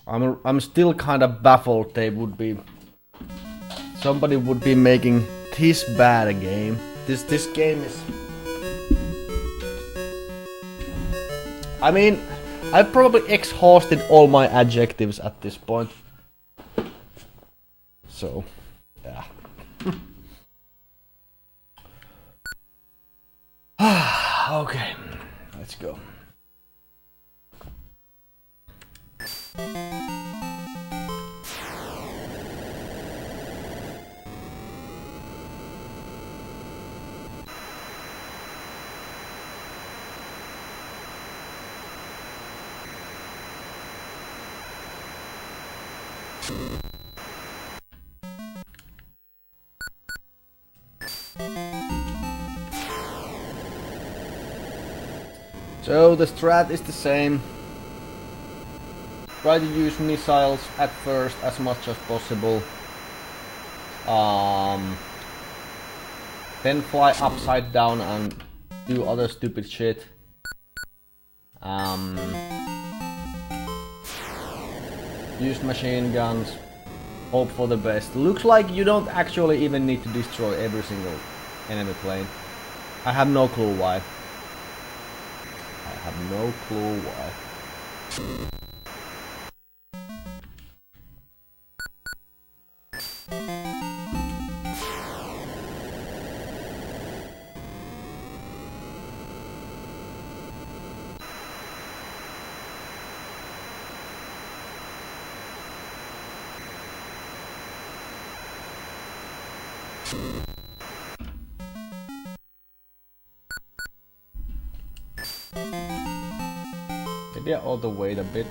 I'm still kind of baffled somebody would be making this bad a game. This game is, I mean, I've probably exhausted all my adjectives at this point. So, yeah. Okay, let's go. So the strat is the same. Try to use missiles at first as much as possible. Then fly upside down and do other stupid shit. Use machine guns. Hope for the best. Looks like you don't actually even need to destroy every single enemy plane. I have no clue why. I have no clue why. Maybe I ought to wait a bit.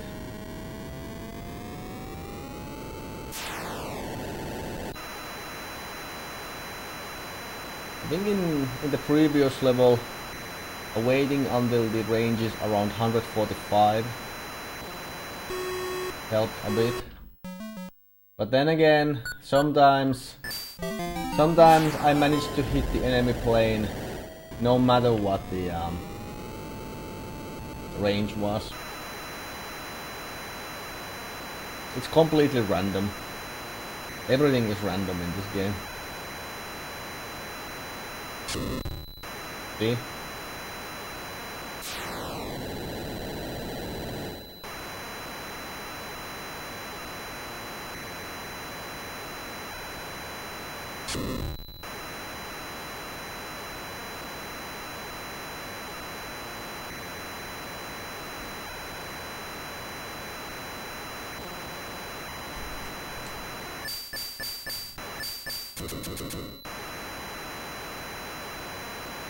I think in the previous level, waiting until the range is around 145 helped a bit. But then again, sometimes I manage to hit the enemy plane no matter what the range was. It's completely random. Everything is random in this game. See?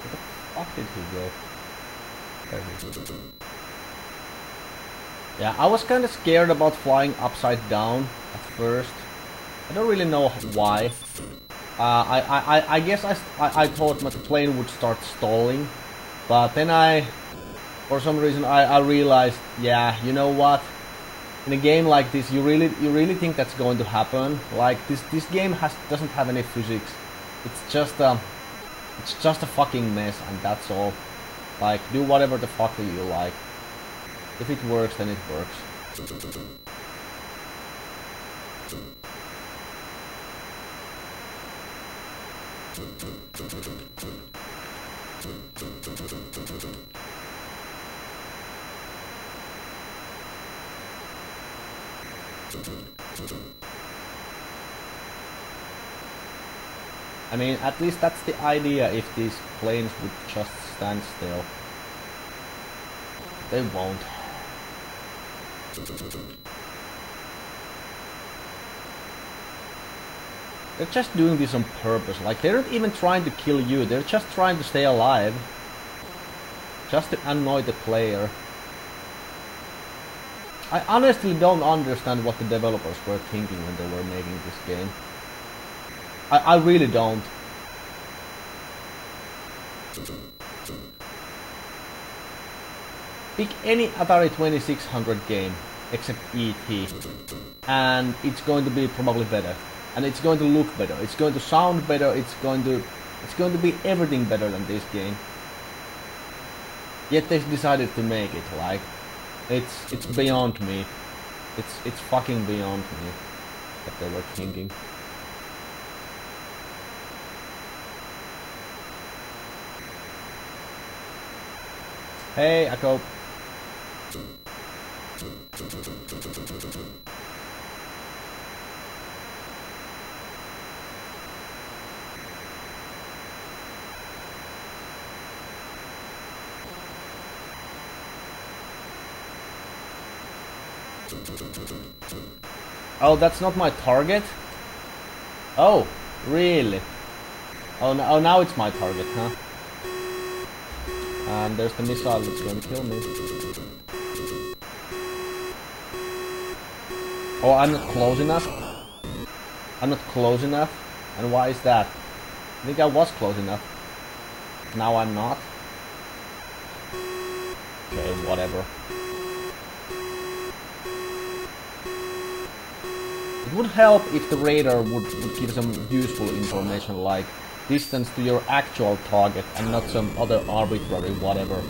Where the fuck did he go? There he is. Yeah, I was kinda scared about flying upside down at first. I don't really know why. I guess I thought my plane would start stalling, but then for some reason I realized, yeah, you know what? In a game like this, you really think that's going to happen? Like this game doesn't have any physics. It's just a fucking mess, and that's all. Like, do whatever the fuck you like. If it works, then it works. I mean, at least that's the idea if these planes would just stand still. They won't. They're just doing this on purpose. Like, they're not even trying to kill you, they're just trying to stay alive. Just to annoy the player. I honestly don't understand what the developers were thinking when they were making this game. I really don't. Pick any Atari 2600 game except E.T. and it's going to be probably better. And it's going to look better, it's going to sound better, it's going to be everything better than this game. Yet they decided to make it, like, it's beyond me. It's fucking beyond me what they were thinking. Hey, Echo. Oh, that's not my target? Oh, really? Oh, oh, now it's my target, huh? And there's the missile that's going to kill me. Oh, I'm not close enough? I'm not close enough? And why is that? I think I was close enough. Now I'm not? Okay, whatever. It would help if the radar would give some useful information like distance to your actual target and not some other arbitrary whatever.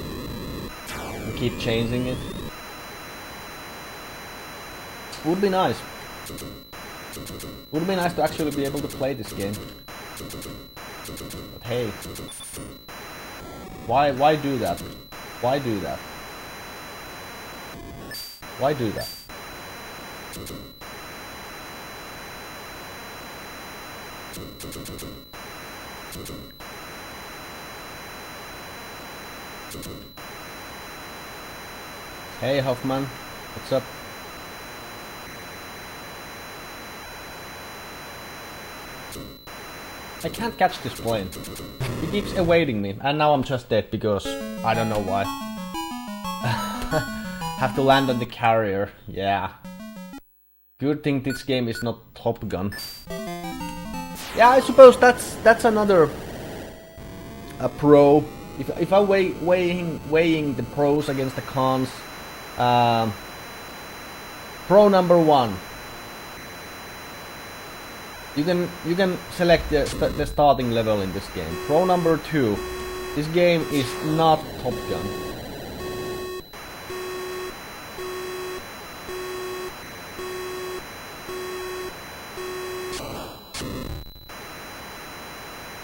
And keep changing it. Would be nice. Would be nice to actually be able to play this game. But hey. Why do that? Why do that? Why do that? Hey Hoffman, what's up? I can't catch this plane. He keeps evading me, and now I'm just dead because I don't know why. Have to land on the carrier, yeah. Good thing this game is not Top Gun. Yeah, I suppose that's another pro. If I weighing the pros against the cons, pro number 1. You can select the starting level in this game. Pro number 2. This game is not Top Gun.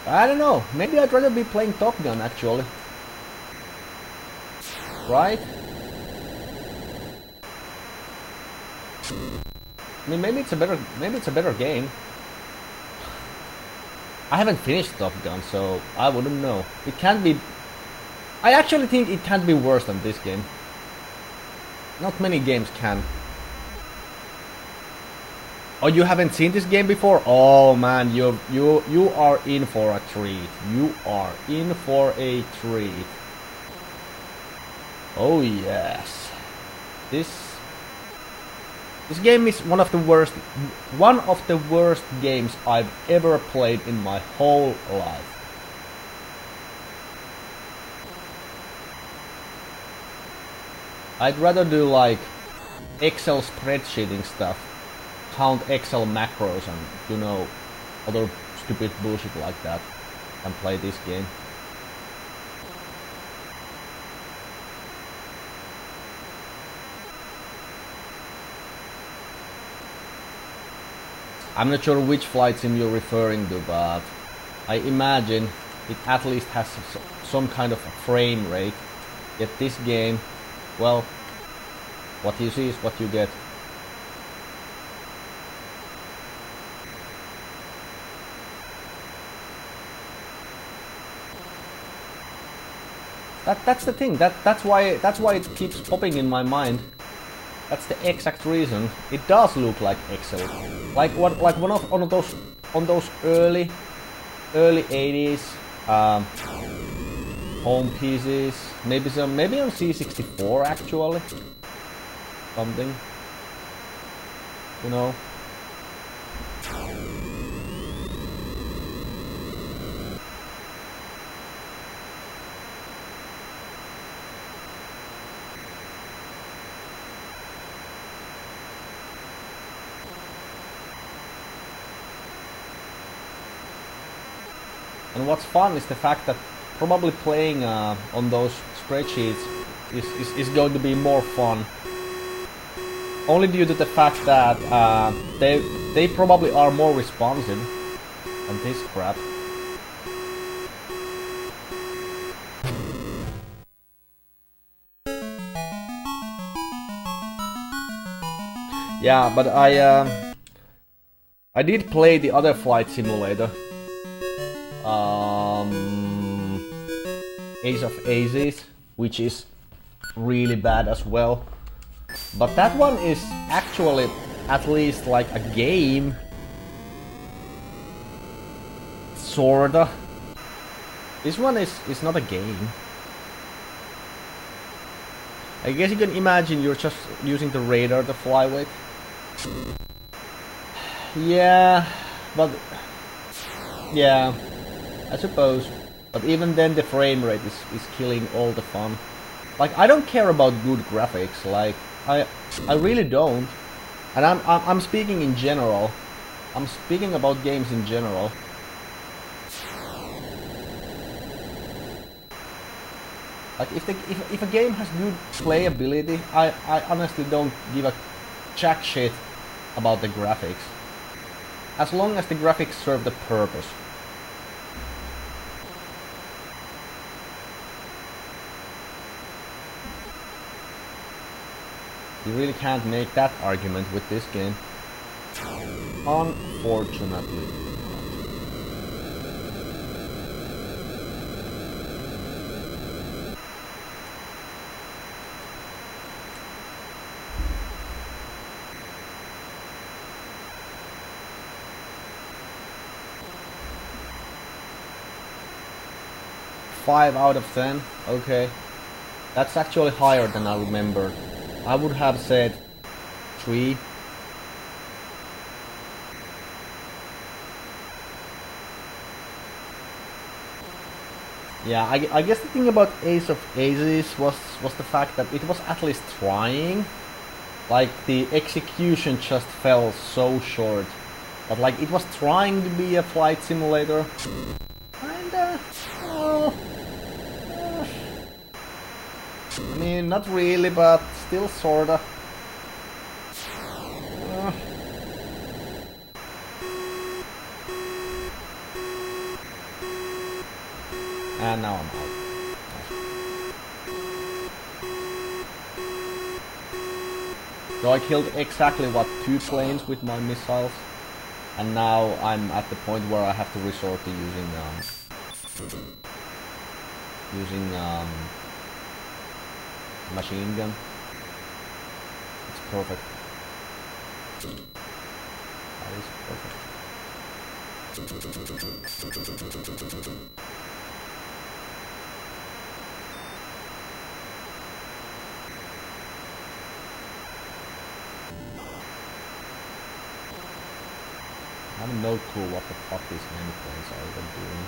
I don't know. Maybe I'd rather be playing Top Gun actually. Right? I mean, maybe it's a better game. I haven't finished Top Gun, so I wouldn't know. It can't be. I actually think it can't be worse than this game. Not many games can. Oh, you haven't seen this game before? Oh man, you are in for a treat. You are in for a treat. Oh yes. This game is one of the worst games I've ever played in my whole life. I'd rather do like Excel spreadsheeting stuff. Count Excel macros and, you know, other stupid bullshit like that and play this game. I'm not sure which flight sim you're referring to, but I imagine it at least has some kind of a frame rate. Yet this game, well, what you see is what you get. That's the thing. That's why it keeps popping in my mind. That's the exact reason. It does look like Excel, like one of those early 80s home PCs. Maybe on C64 actually. Something. You know. And what's fun is the fact that probably playing on those spreadsheets is going to be more fun Only due to the fact that they probably are more responsive than this crap. Yeah, but I did play the other flight simulator. Ace of Aces, which is really bad as well. But that one is actually at least like a game. Sorta. This one is not a game. I guess you can imagine you're just using the radar to fly with. Yeah, but... yeah, I suppose. But even then the frame rate is killing all the fun. Like, I don't care about good graphics, like, I really don't. And I'm speaking in general. I'm speaking about games in general. Like, if a game has good playability, I honestly don't give a jack shit about the graphics. As long as the graphics serve the purpose. You really can't make that argument with this game. Unfortunately. Five out of 10? Okay. That's actually higher than I remembered. I would have said 3. Yeah, I guess the thing about Ace of Aces was the fact that it was at least trying. Like, the execution just fell so short. But like, it was trying to be a flight simulator. Kinda. I mean, not really, but still sorta. And now I'm out. So I killed exactly, what, 2 planes with my missiles. And now I'm at the point where I have to resort to using machine gun. It's perfect. That is perfect. I have no clue what the fuck these many planes are even doing.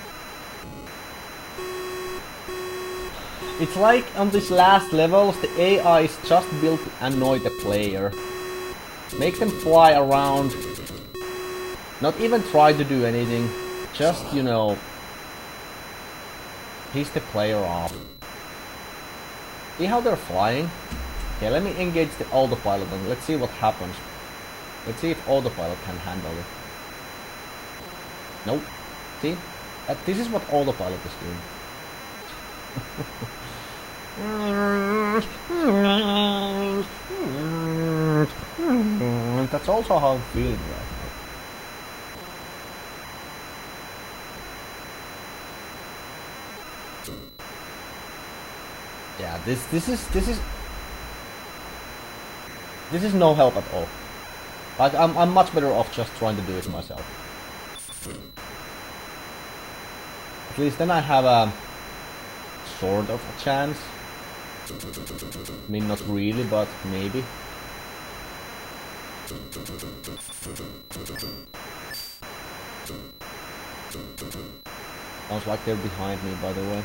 It's like on these last levels, the AI is just built to annoy the player. Make them fly around, not even try to do anything, just, you know, piss the player off. See how they're flying? Okay, let me engage the autopilot and let's see what happens. Let's see if autopilot can handle it. Nope. See? This is what autopilot is doing. That's also how I'm feeling right now. Yeah, this is no help at all. Like, I'm much better off just trying to do it myself. At least then I have a sort of a chance. I mean, not really, but maybe. Sounds like they're behind me, by the way.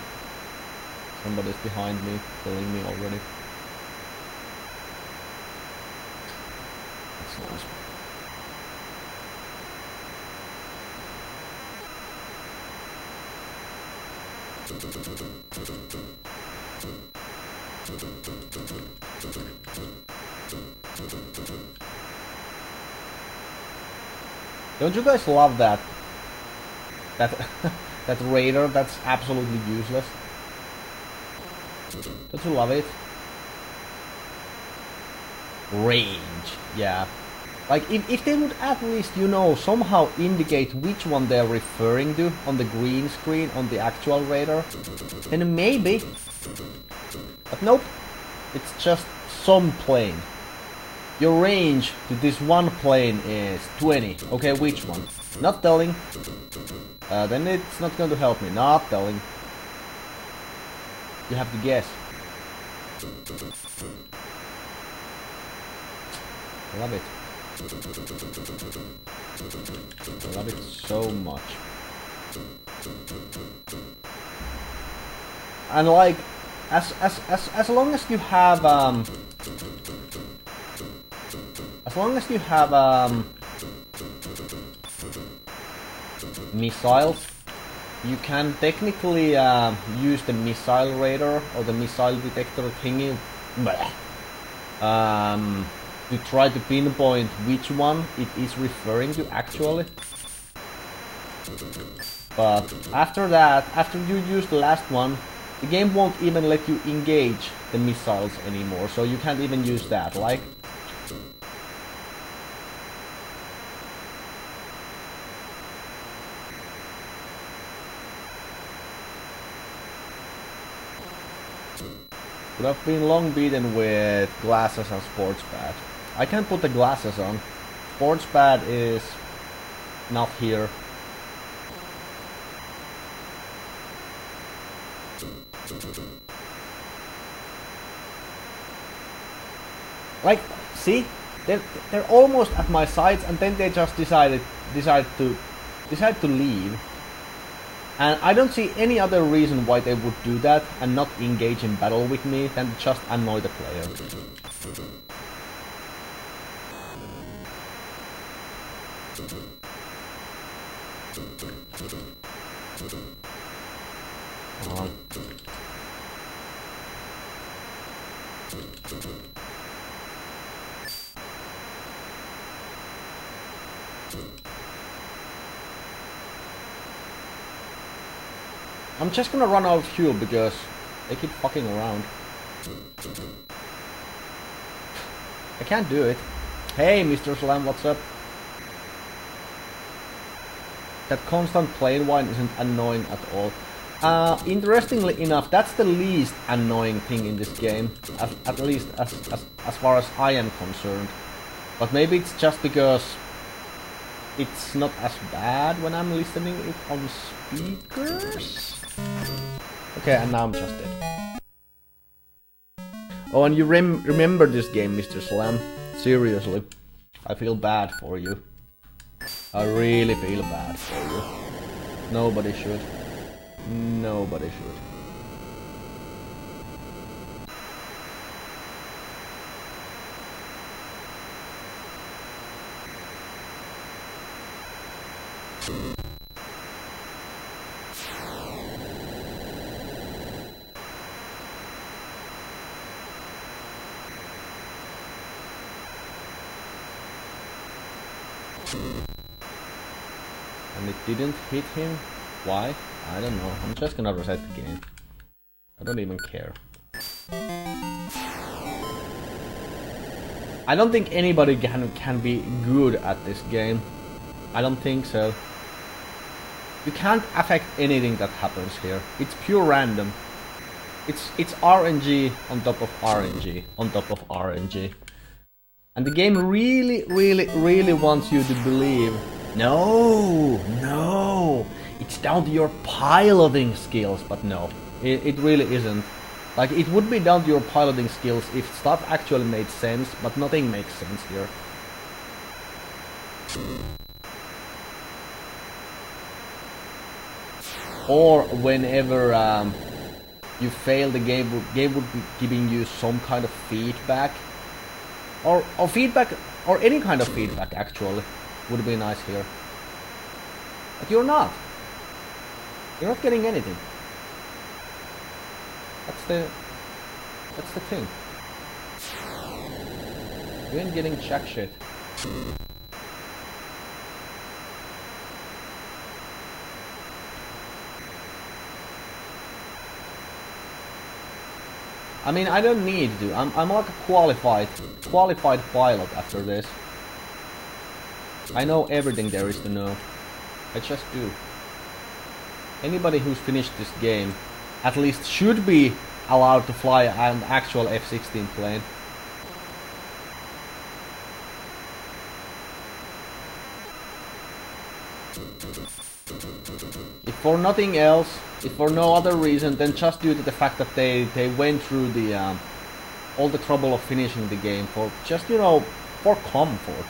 Somebody's behind me, killing me already. That's nice. Don't you guys love that? That that radar that's absolutely useless. Don't you love it? Range, yeah. Like if they would at least, you know, somehow indicate which one they're referring to on the green screen on the actual radar, then maybe. But nope. It's just some plane. Your range to this one plane is 20. Okay, which one? Not telling. Then it's not going to help me. Not telling. You have to guess. I love it. I love it so much. And like, as long as you have missiles, you can technically use the missile radar or the missile detector thingy to try to pinpoint which one it is referring to actually. But after that, after you use the last one, the game won't even let you engage the missiles anymore, so you can't even use that, like. Would have been long beaten with glasses and sports pad. I can't put the glasses on. Sports pad is not here. Like, see, they're almost at my sides, and then they just decide to leave. And I don't see any other reason why they would do that and not engage in battle with me than just annoy the player. Come on. I'm just gonna run out of fuel because they keep fucking around. I can't do it. Hey, Mr. Slam, what's up? That constant plane whine isn't annoying at all. Interestingly enough, that's the least annoying thing in this game, at least as far as I am concerned. But maybe it's just because it's not as bad when I'm listening it on speakers? Okay, and now I'm just dead. Oh, and you remember this game, Mr. Slam? Seriously, I feel bad for you. I really feel bad for you. Nobody should. Nobody should. And it didn't hit him? Why? I don't know. I'm just gonna reset the game. I don't even care. I don't think anybody can be good at this game. I don't think so. You can't affect anything that happens here. It's pure random. It's RNG on top of RNG on top of RNG. And the game really wants you to believe, no, it's down to your piloting skills, but no, it really isn't. Like, it would be down to your piloting skills if stuff actually made sense, but nothing makes sense here. Or whenever you fail, the game would be giving you some kind of feedback. Or feedback, or any kind of feedback actually, would be nice here. But you're not. You're not getting anything. That's the thing. You ain't getting jack shit. I mean, I don't need to. I'm like a qualified pilot after this. I know everything there is to know. I just do. Anybody who's finished this game at least should be allowed to fly an actual F-16 plane. If for nothing else, if for no other reason than just due to the fact that they went through the all the trouble of finishing the game for just, you know, for comfort.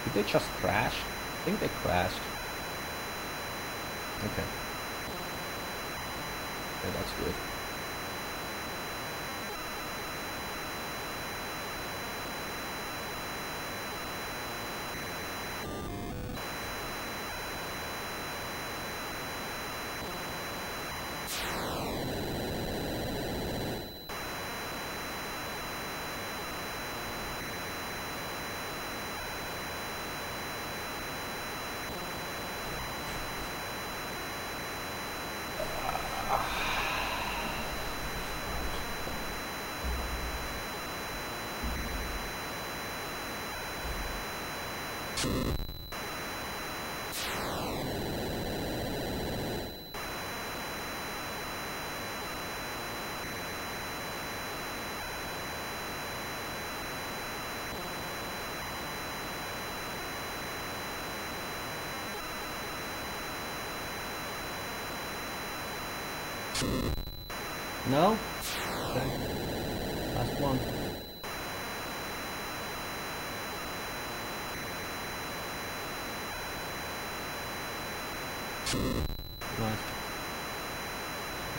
Did they just crash? I think they crashed. Okay. Okay, that's good. No? Okay. Last one. Nice.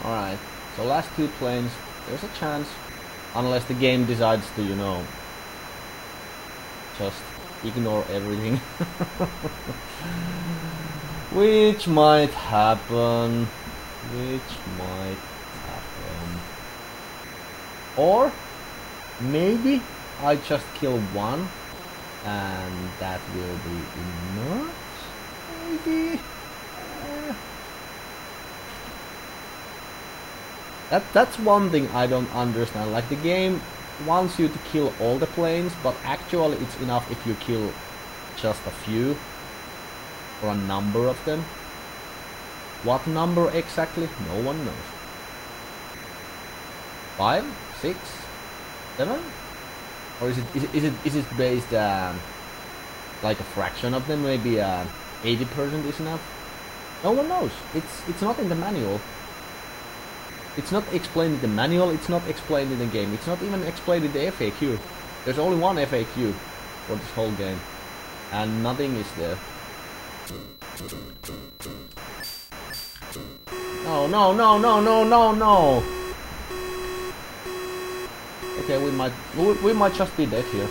Alright, so last two planes, there's a chance, unless the game decides to, you know, just ignore everything. Which might happen. Or maybe I just kill one and that will be enough. Maybe. That's one thing I don't understand. Like, the game wants you to kill all the planes, but actually it's enough if you kill just a few or a number of them. What number exactly? No one knows. 5, 6, 7, or is it based like a fraction of them? Maybe 80% is enough. No one knows. It's not in the manual. It's not explained in the manual. It's not explained in the game. It's not even explained in the FAQ. There's only one FAQ for this whole game, and nothing is there. No, no, no, no, no, no, no. Okay, we might just be dead here.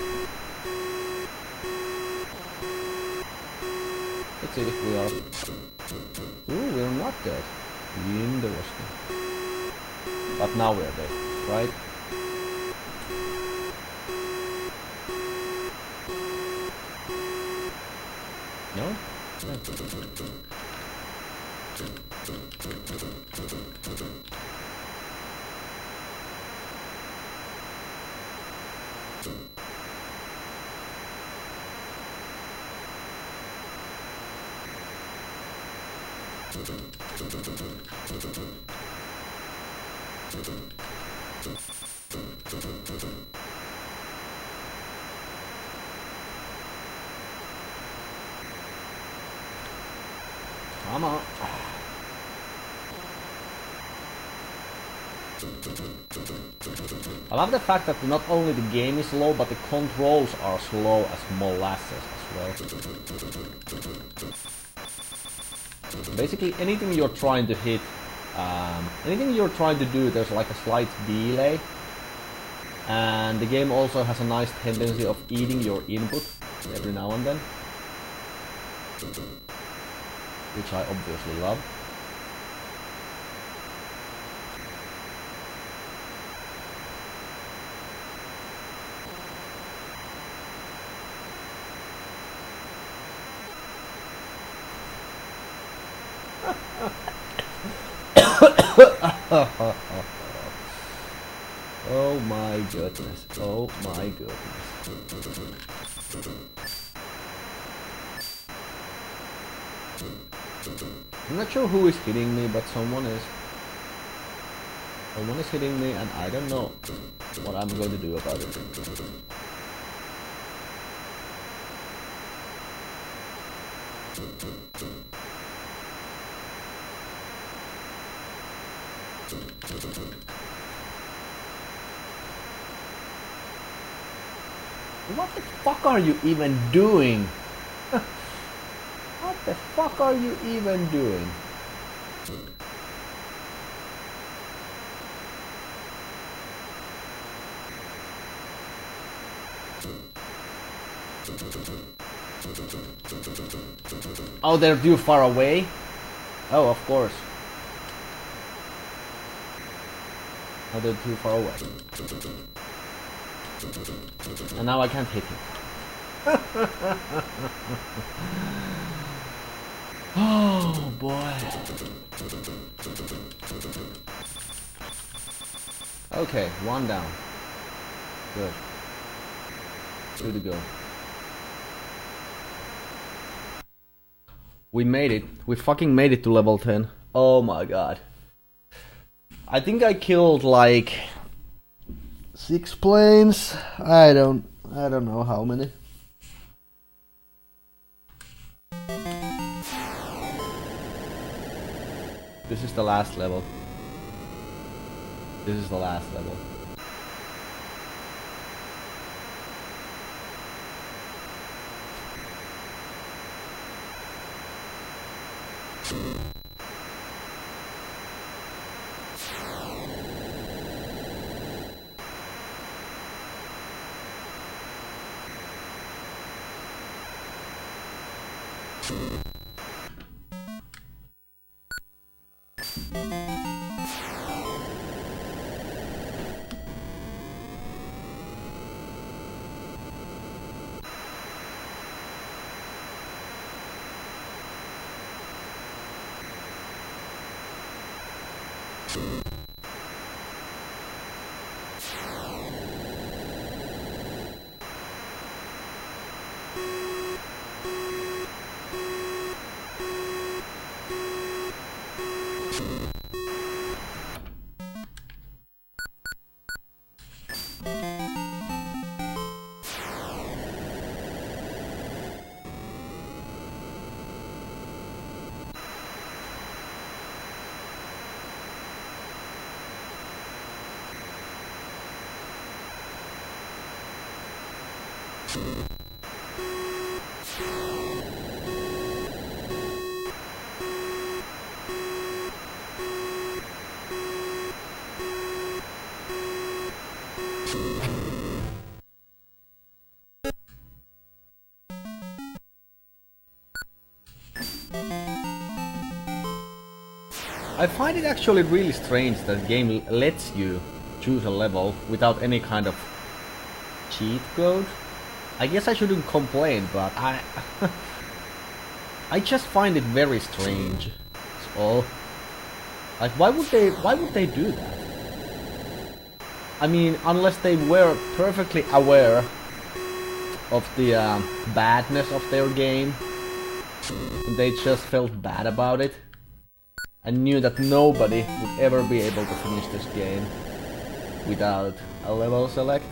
Let's see if we are. Ooh, we're not dead. Interesting. But now we're dead, right? No? Okay. Come on. I love the fact that not only the game is slow, but the controls are slow as molasses as well. Basically, anything you're trying to hit, anything you're trying to do, there's like a slight delay. And the game also has a nice tendency of eating your input every now and then. which I obviously love. Oh my goodness. Oh my goodness. I'm not sure who is hitting me, but someone is. Someone is hitting me and I don't know what I'm going to do about it. What the fuck are you even doing? What the fuck are you even doing? Oh, they're too far away? Oh, of course. Oh, they're too far away. And now I can't hit him. Oh boy. Okay, one down. Good. Two to go. We made it. We fucking made it to level 10. Oh my god. I think I killed like 6 planes. I don't know how many. This is the last level. This is the last level. I find it actually really strange that the game lets you choose a level without any kind of cheat code. I guess I shouldn't complain, but I just find it very strange. That's all. Like, why would they do that? I mean, unless they were perfectly aware of the badness of their game, and they just felt bad about it. I knew that nobody would ever be able to finish this game without a level select.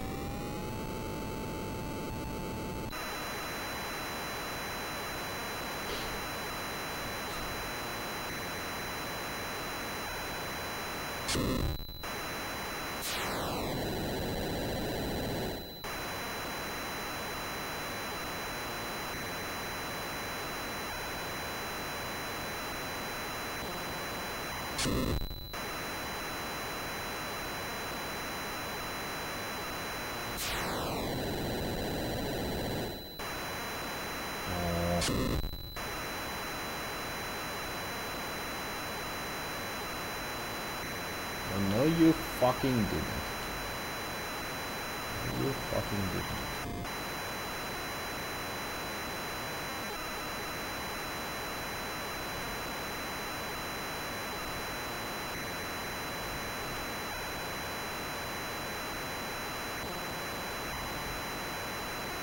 fucking didn't. You fucking didn't.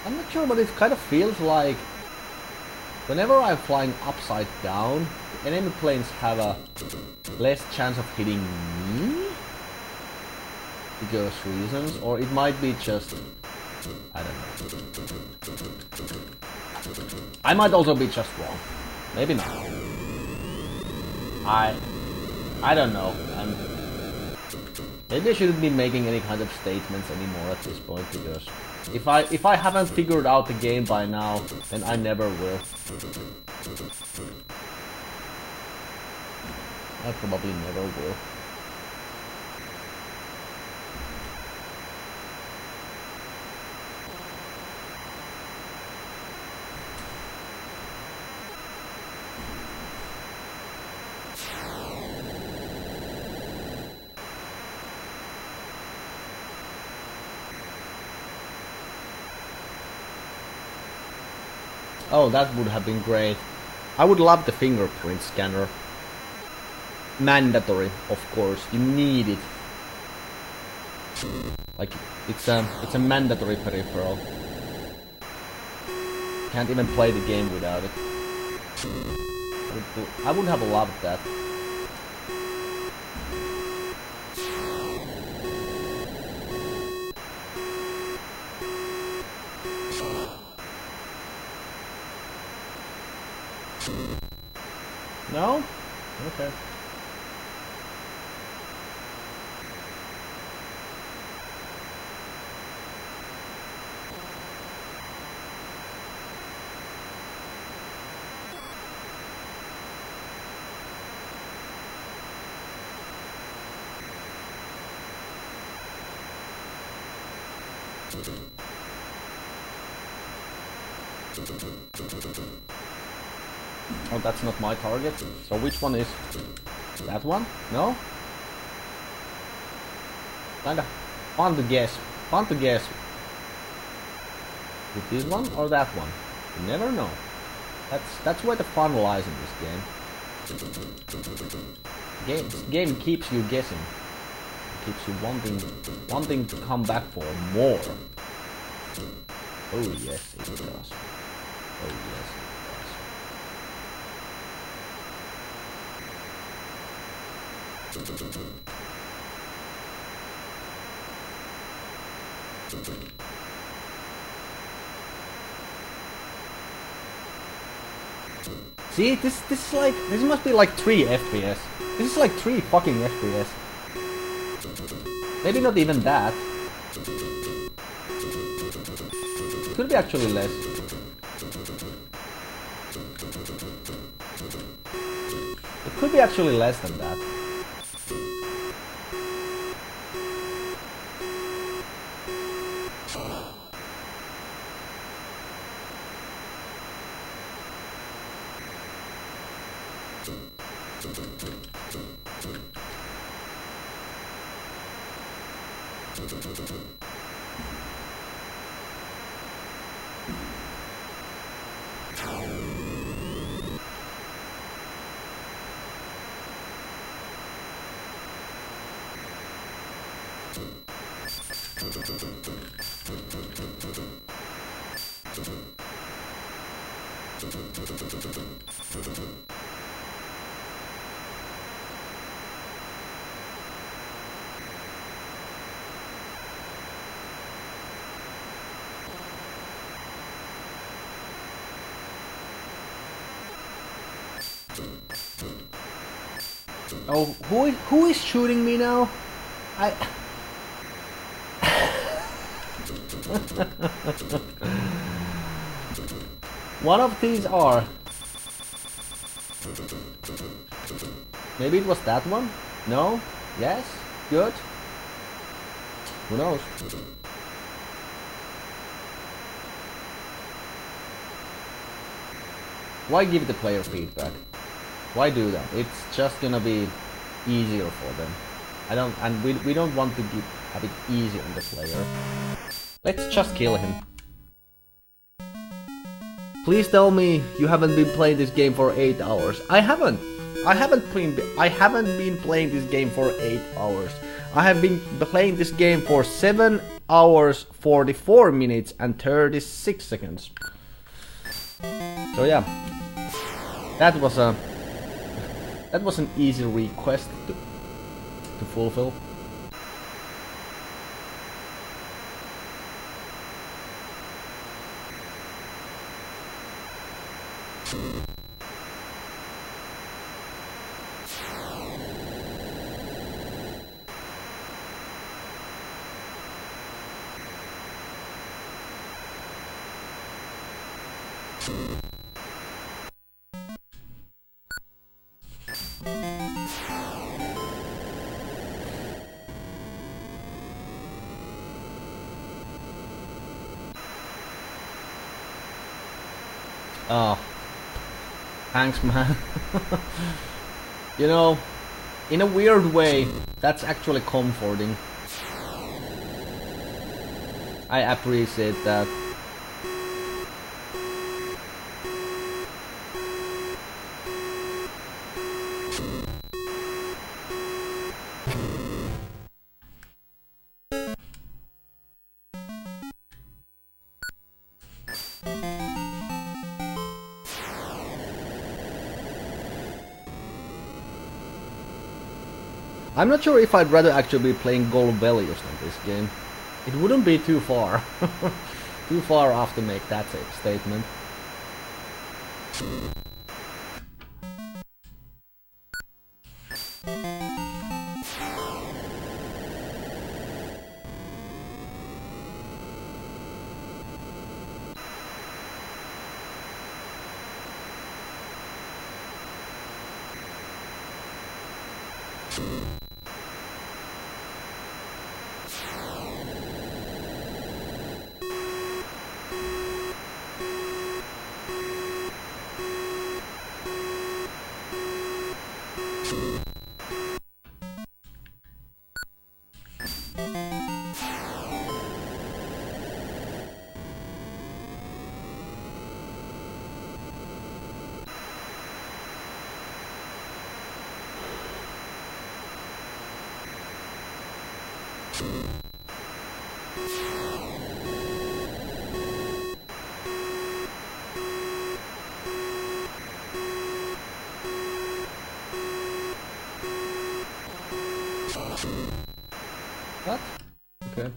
I'm not sure, but it kind of feels like whenever I'm flying upside down, the enemy planes have a less chance of hitting me? Because reasons, or it might be just... I don't know. I might also be just wrong. Maybe not. I don't know. Maybe I shouldn't be making any kind of statements anymore at this point, because if I haven't figured out the game by now, then I never will. I probably never will. Oh, that would have been great. I would love the fingerprint scanner. Mandatory, of course. You need it. Like, it's a mandatory peripheral. Can't even play the game without it. I would have loved that. No? Okay. Oh, that's not my target. So which one is that one? No? Kinda fun to guess. Fun to guess. Is this one or that one? You never know. That's where the fun lies in this game. Game keeps you guessing. It keeps you wanting to come back for more. Oh yes, it does. Oh yes, it does. See, this is like, this must be like 3 FPS. This is like 3 fucking FPS. Maybe not even that. Could be actually less. It could be actually less than that. Oh, who is shooting me now? One of these are. Maybe it was that one? No? Yes? Good? Who knows? Why give the player feedback? Why do that? It's just gonna be easier for them. we don't want to have it easy on the player. Let's just kill him. Please tell me you haven't been playing this game for 8 hours. I haven't. I haven't been playing this game for 8 hours. I have been playing this game for 7 hours 44 minutes and 36 seconds. So yeah, that was an easy request to fulfill. Oh, thanks, man. You know, in a weird way, that's actually comforting. I appreciate that. I'm not sure if I'd rather actually be playing Gold Values than this game. It wouldn't be too far. Too far off to make that statement. What? Okay.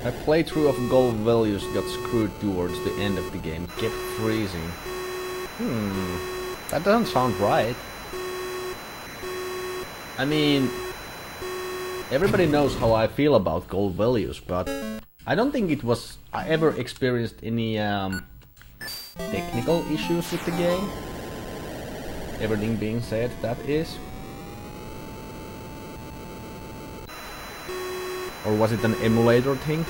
My playthrough of Gold Values got screwed towards the end of the game, kept freezing. That doesn't sound right. I mean, everybody knows how I feel about Gold Values, but I don't think I ever experienced any technical issues with the game. Everything being said, that is. Or was it an emulator thing?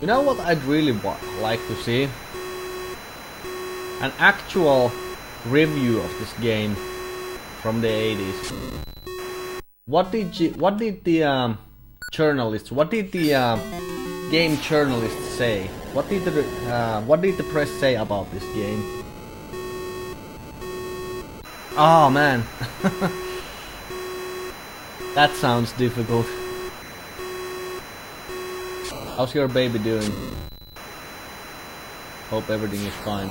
You know what I'd really like to see? An actual review of this game from the 80s. What did the journalists, what did the game journalists say? What did the press say about this game? Oh man, that sounds difficult. How's your baby doing? Hope everything is fine.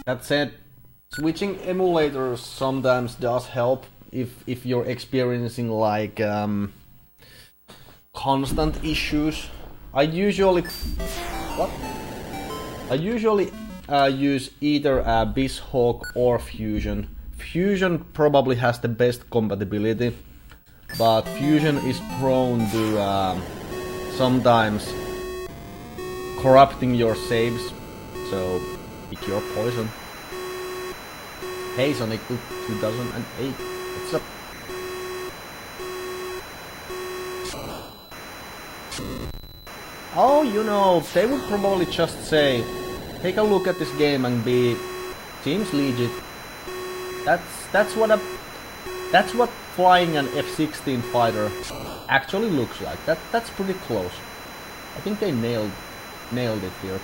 That said, switching emulators sometimes does help if you're experiencing like constant issues. I usually use either BizHawk or Fusion. Fusion probably has the best compatibility, but Fusion is prone to sometimes corrupting your saves, so pick your poison. Hey Sonic 2008, what's up? Oh, you know, they would probably just say, take a look at this game and be, seems legit. That's what flying an F-16 fighter actually looks like. That's pretty close. I think they nailed it here.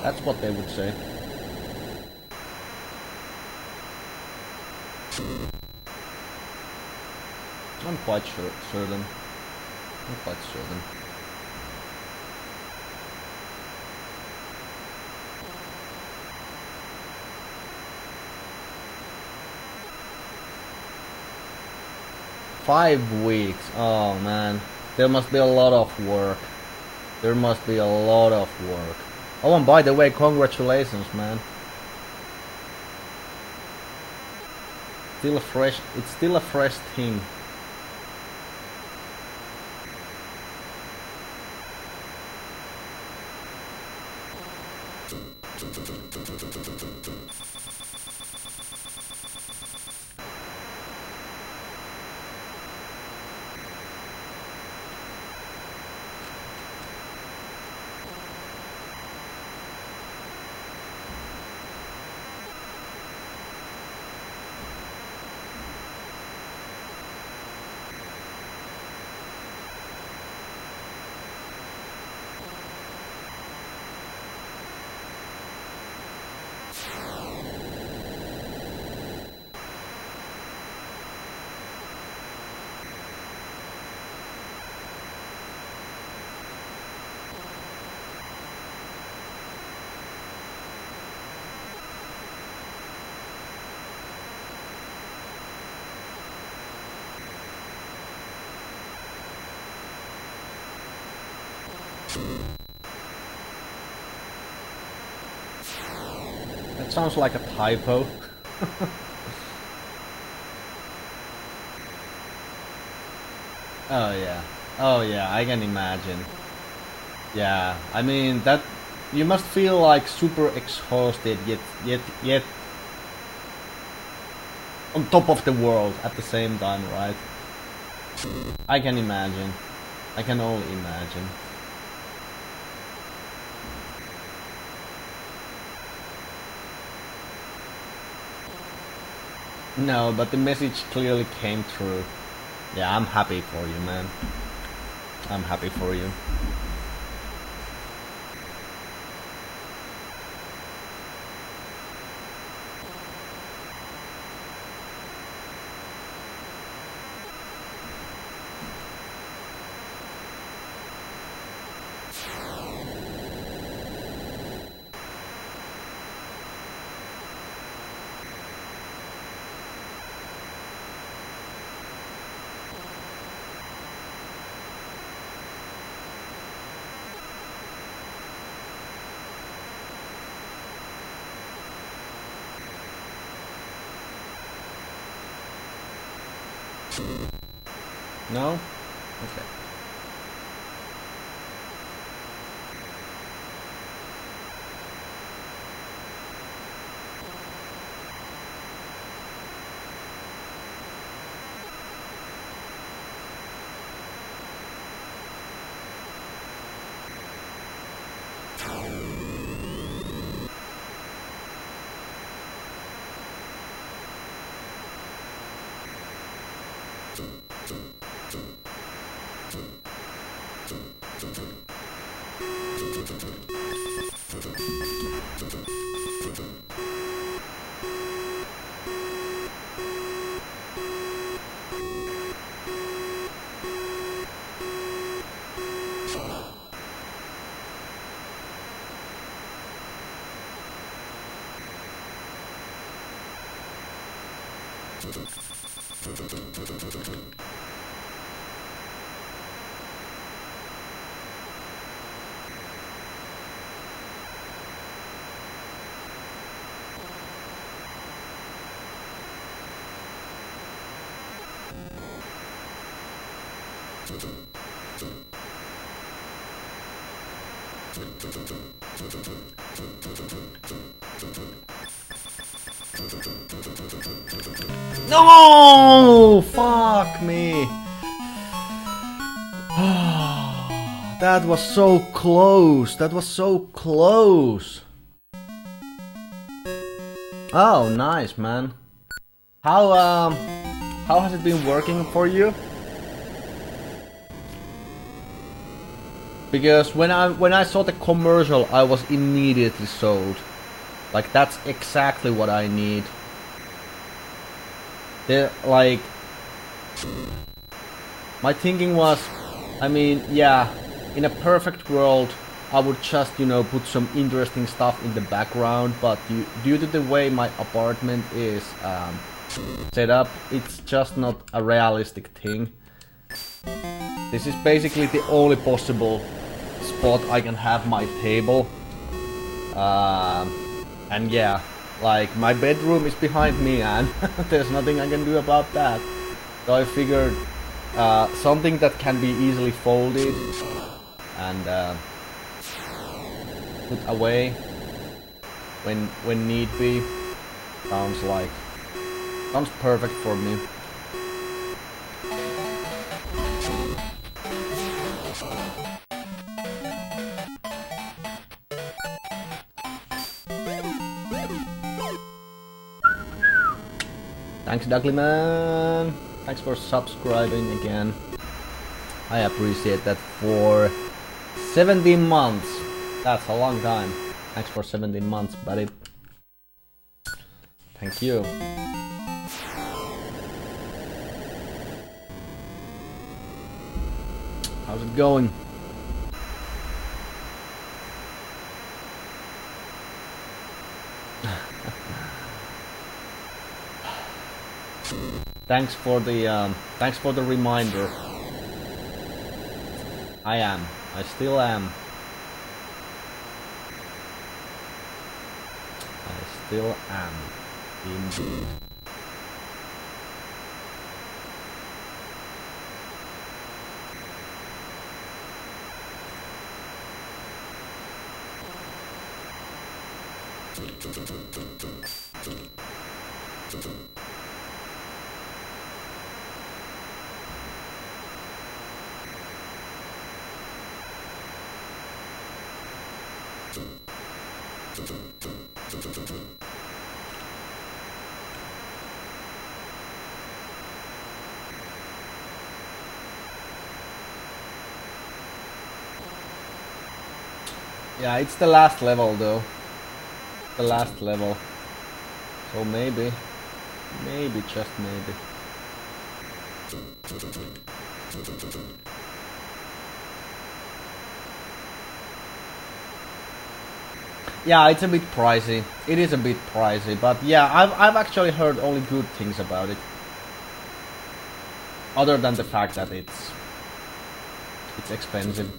That's what they would say. I'm quite certain. I'm quite certain. Five weeks. Oh man, there must be a lot of work. There must be a lot of work. Oh, and by the way, congratulations, man. It's still a fresh thing. That sounds like a typo. Oh yeah. Oh yeah, I can imagine. Yeah, I mean that you must feel like super exhausted yet on top of the world at the same time, right? I can imagine. I can only imagine. No, but the message clearly came through. Yeah, I'm happy for you, man. I'm happy for you. No? Okay. No! Fuck me! That was so close! That was so close! Oh, nice, man. How has it been working for you? Because when I saw the commercial, I was immediately sold. Like, that's exactly what I need. Like, my thinking was, I mean, yeah, in a perfect world, I would just, you know, put some interesting stuff in the background, but due to the way my apartment is set up, it's just not a realistic thing. This is basically the only possible spot I can have my table. And yeah, like, my bedroom is behind me and there's nothing I can do about that. So I figured something that can be easily folded and put away when need be sounds perfect for me. Thanks, Duckly Man. Thanks for subscribing again. I appreciate that for 17 months. That's a long time. Thanks for 17 months, buddy. Thank you. How's it going? Thanks for the reminder. I still am. I still am, indeed. Yeah, it's the last level though. The last level. So maybe, just maybe. Yeah, it's a bit pricey. It is a bit pricey, but yeah, I've actually heard only good things about it. Other than the fact that it's expensive.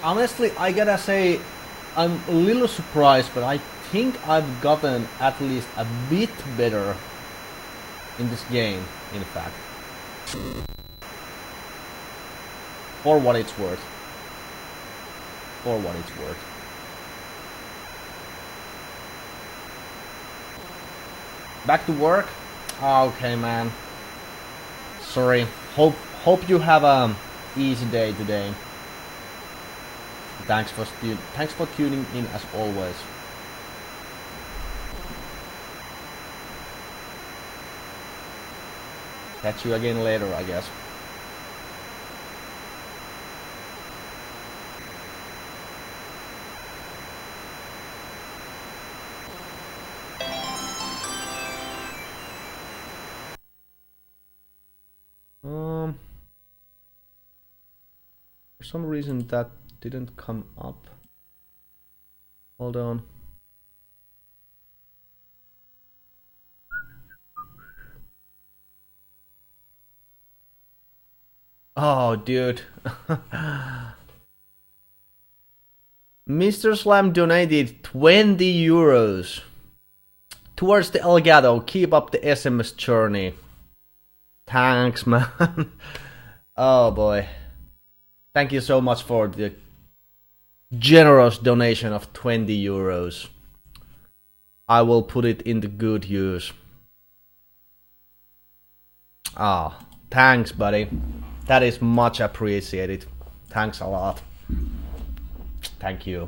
Honestly, I gotta say, I'm a little surprised, but I think I've gotten at least a bit better in this game, in fact. For what it's worth. For what it's worth. Back to work? Okay, man. Sorry. Hope you have a easy day today. Thanks for tuning in as always. Catch you again later, I guess. For some reason that didn't come up. Hold on. Oh, dude. Mr. Slam donated 20 euros towards the Elgato. Keep up the SMS journey. Thanks, man. Oh boy. Thank you so much for the generous donation of 20 euros. I will put it into good use. Ah, thanks, buddy. That is much appreciated. Thanks a lot. Thank you.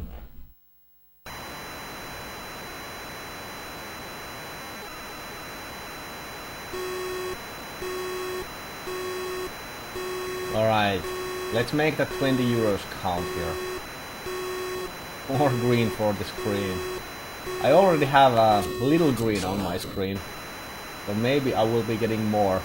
Alright, let's make that 20 euros count here. More green for the screen. I already have a little green on my screen, so maybe I will be getting more.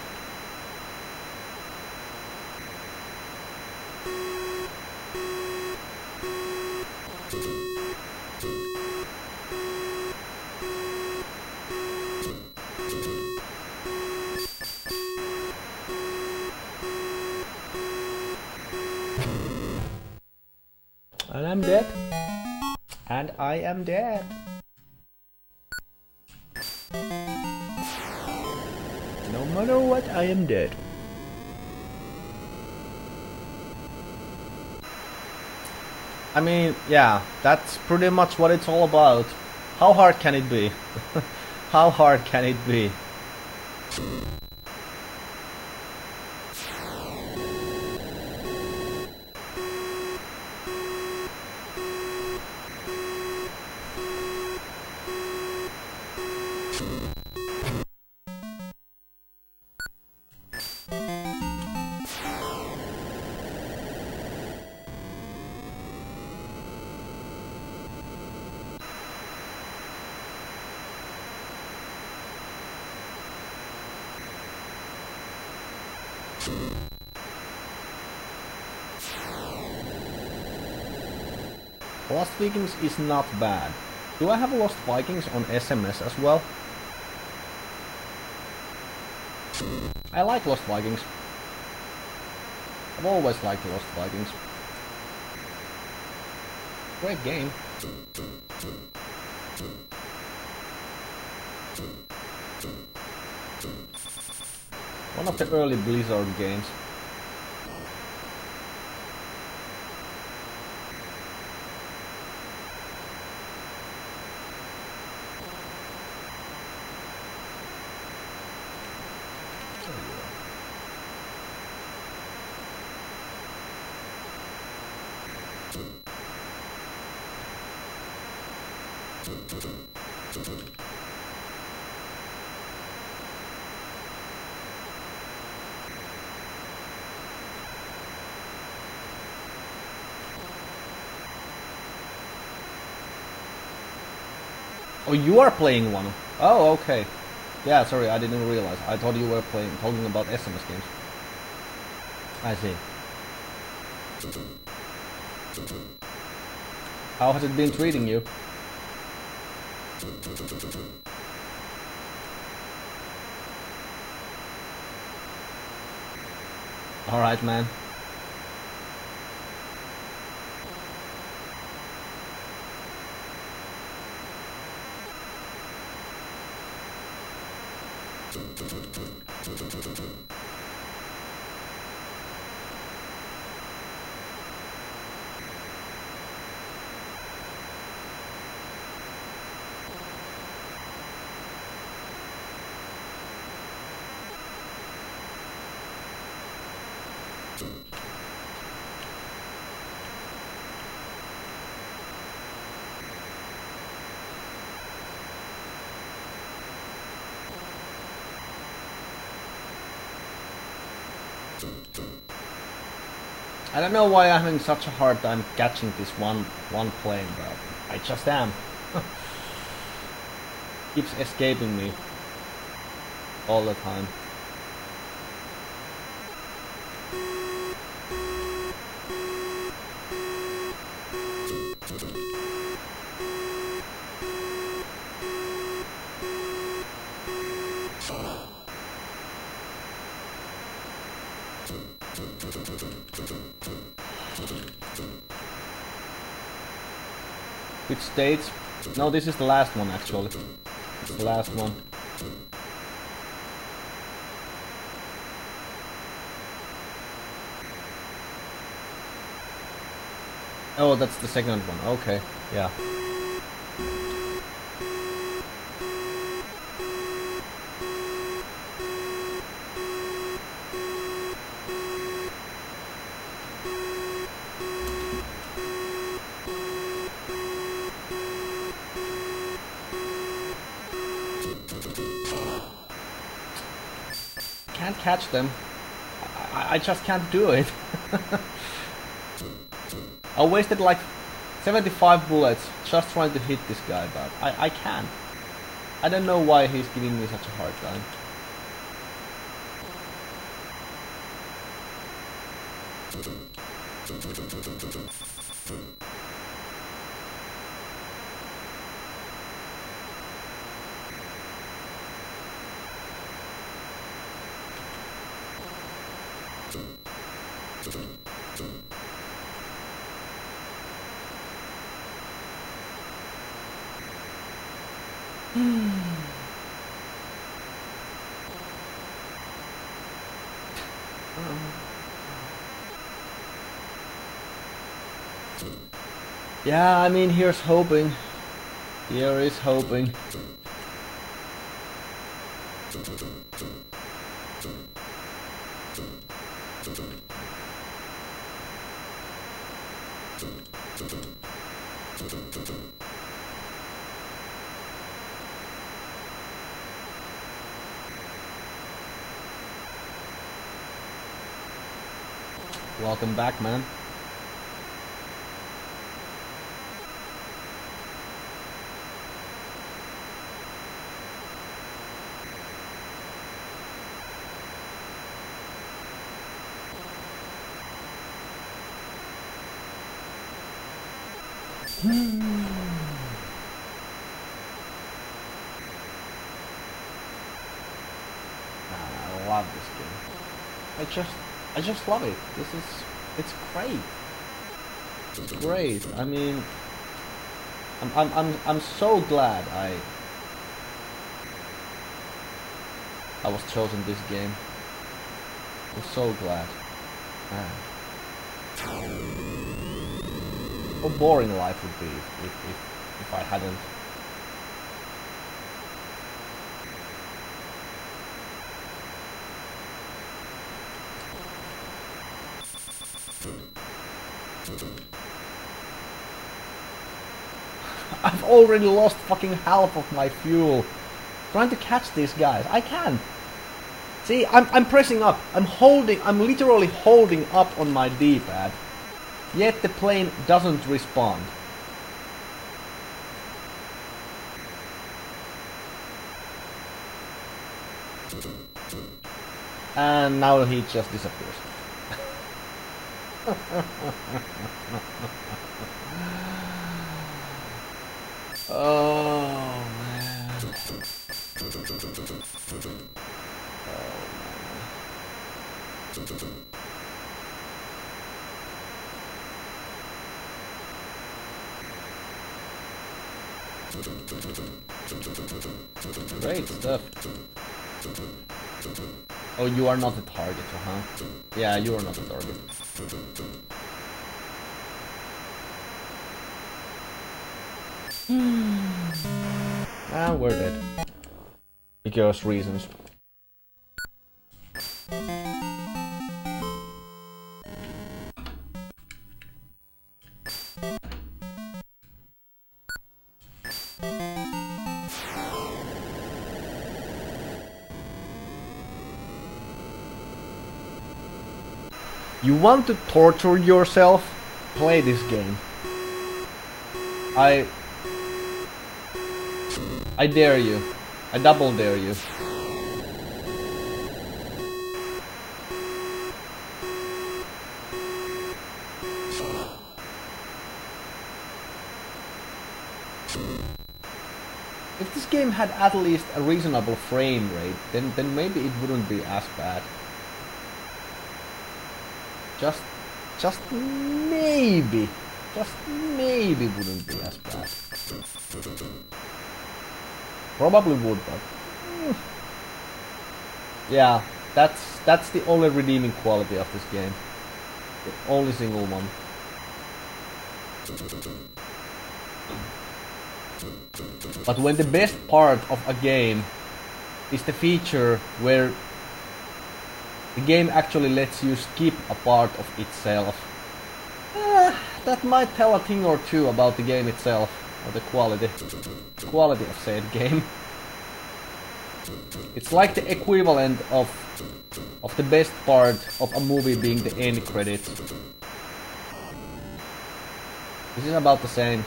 And I'm dead. And I am dead. No matter what, I am dead. I mean, yeah, that's pretty much what it's all about. How hard can it be? How hard can it be? Lost Vikings is not bad. Do I have Lost Vikings on SMS as well? I like Lost Vikings. I've always liked Lost Vikings. Great game. One of the early Blizzard games. Oh, you are playing one. Oh, okay. Yeah, sorry, I didn't realize. I thought you were talking about SMS games. I see. How has it been treating you? Alright, man. I don't know why I'm having such a hard time catching this one plane, but I just am. Keeps escaping me all the time. Which states? No, this is the last one actually. It's the last one. Oh, that's the second one. Okay, yeah. Can't catch them. I just can't do it. I wasted like 75 bullets just trying to hit this guy, but I can't. I don't know why he's giving me such a hard time. Yeah, I mean, here's hoping. Here is hoping. Welcome back, man. I love this game. I just love it. It's great. It's great. I mean, I'm so glad I was chosen this game. I'm so glad. Man. How boring life would be if I hadn't. I've already lost fucking half of my fuel trying to catch these guys. I can't. See, I'm pressing up. I'm literally holding up on my D-pad. Yet the plane doesn't respond. And now he just disappears. Oh man. Great stuff. Oh, you are not the target, huh? Yeah, you are not the target. Ah, we're dead. Because reasons. You want to torture yourself? Play this game. I dare you. I double dare you. If this game had at least a reasonable frame rate, then maybe it wouldn't be as bad. Just maybe wouldn't be as bad. Probably would, but yeah, that's the only redeeming quality of this game. The only single one. But when the best part of a game is the feature where the game actually lets you skip a part of itself, that might tell a thing or two about the game itself, or the quality of said game. It's like the equivalent of the best part of a movie being the end credits. This is about the same.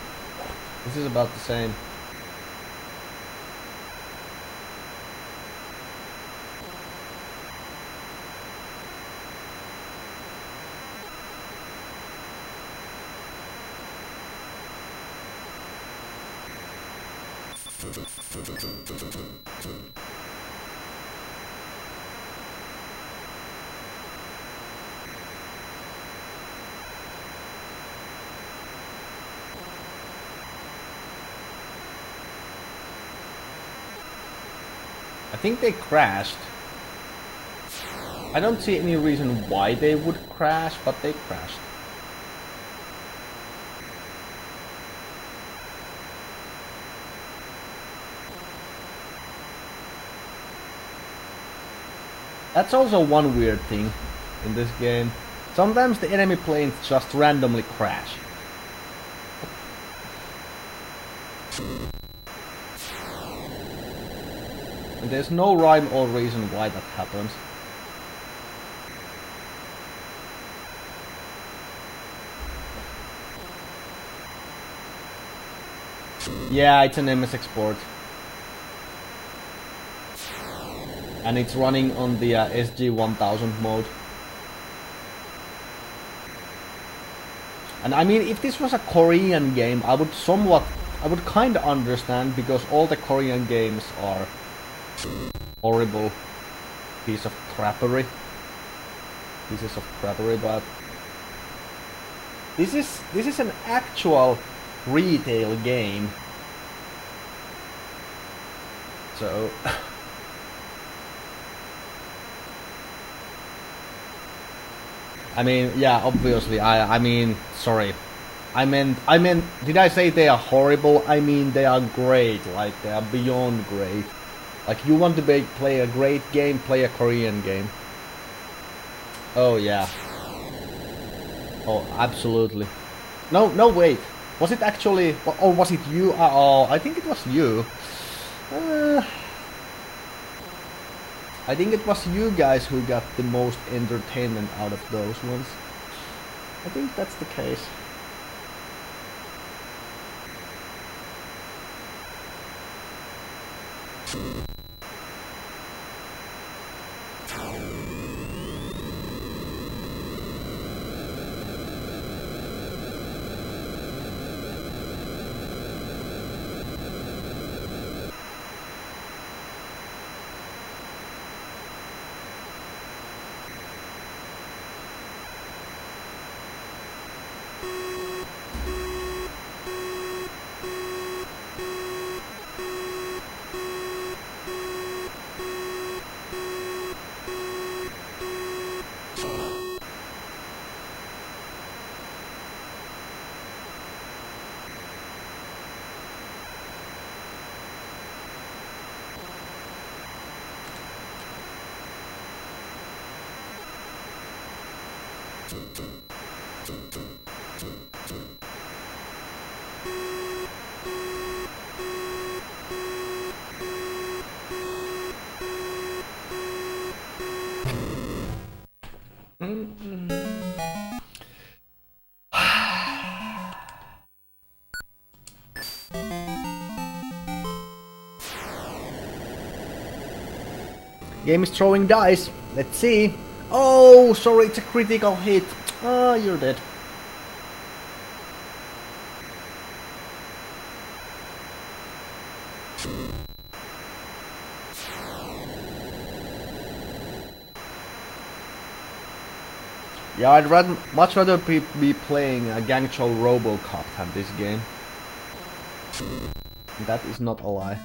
This is about the same. I think they crashed. I don't see any reason why they would crash, but they crashed. That's also one weird thing in this game. Sometimes the enemy planes just randomly crash. And there's no rhyme or reason why that happens. Yeah, it's an MS export. And it's running on the SG-1000 mode. And I mean, if this was a Korean game, I would kinda understand, because all the Korean games are horrible pieces of crappery, but this is an actual retail game. So I mean, yeah, obviously. I mean, sorry. I meant. Did I say they are horrible? I mean, they are great. Like they are beyond great. Like you want to play a great game, play a Korean game. Oh yeah. Oh, absolutely. No, no, wait. Was it actually, or was it you? Oh, I think it was you. Uh, I think it was you guys who got the most entertainment out of those ones. I think that's the case. Game is throwing dice. Let's see. Oh, sorry, it's a critical hit. Ah, you're dead. Yeah, much rather be playing a Gangcho Robocop than this game. That is not a lie.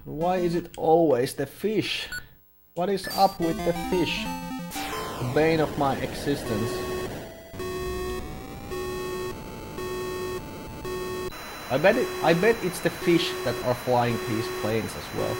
Why is it always the fish? What is up with the fish? The bane of my existence. I bet it's the fish that are flying these planes as well.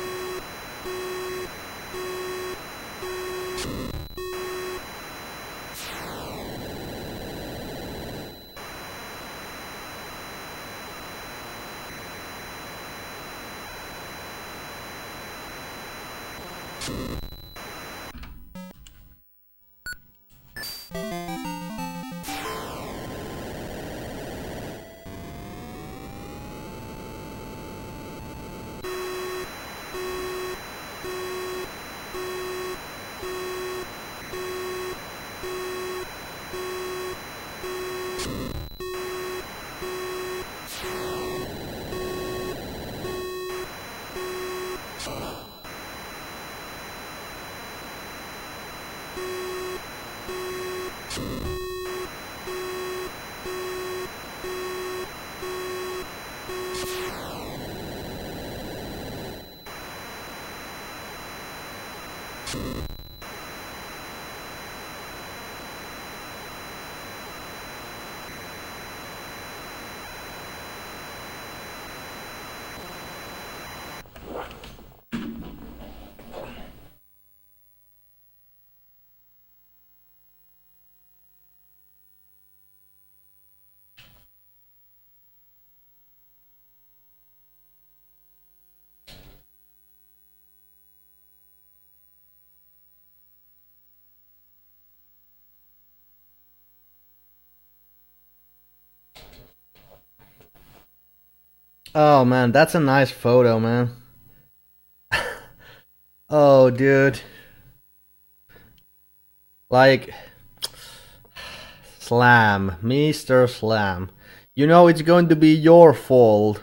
Oh man, that's a nice photo, man. Oh, dude. Like, Slam, Mr. Slam. You know it's going to be your fault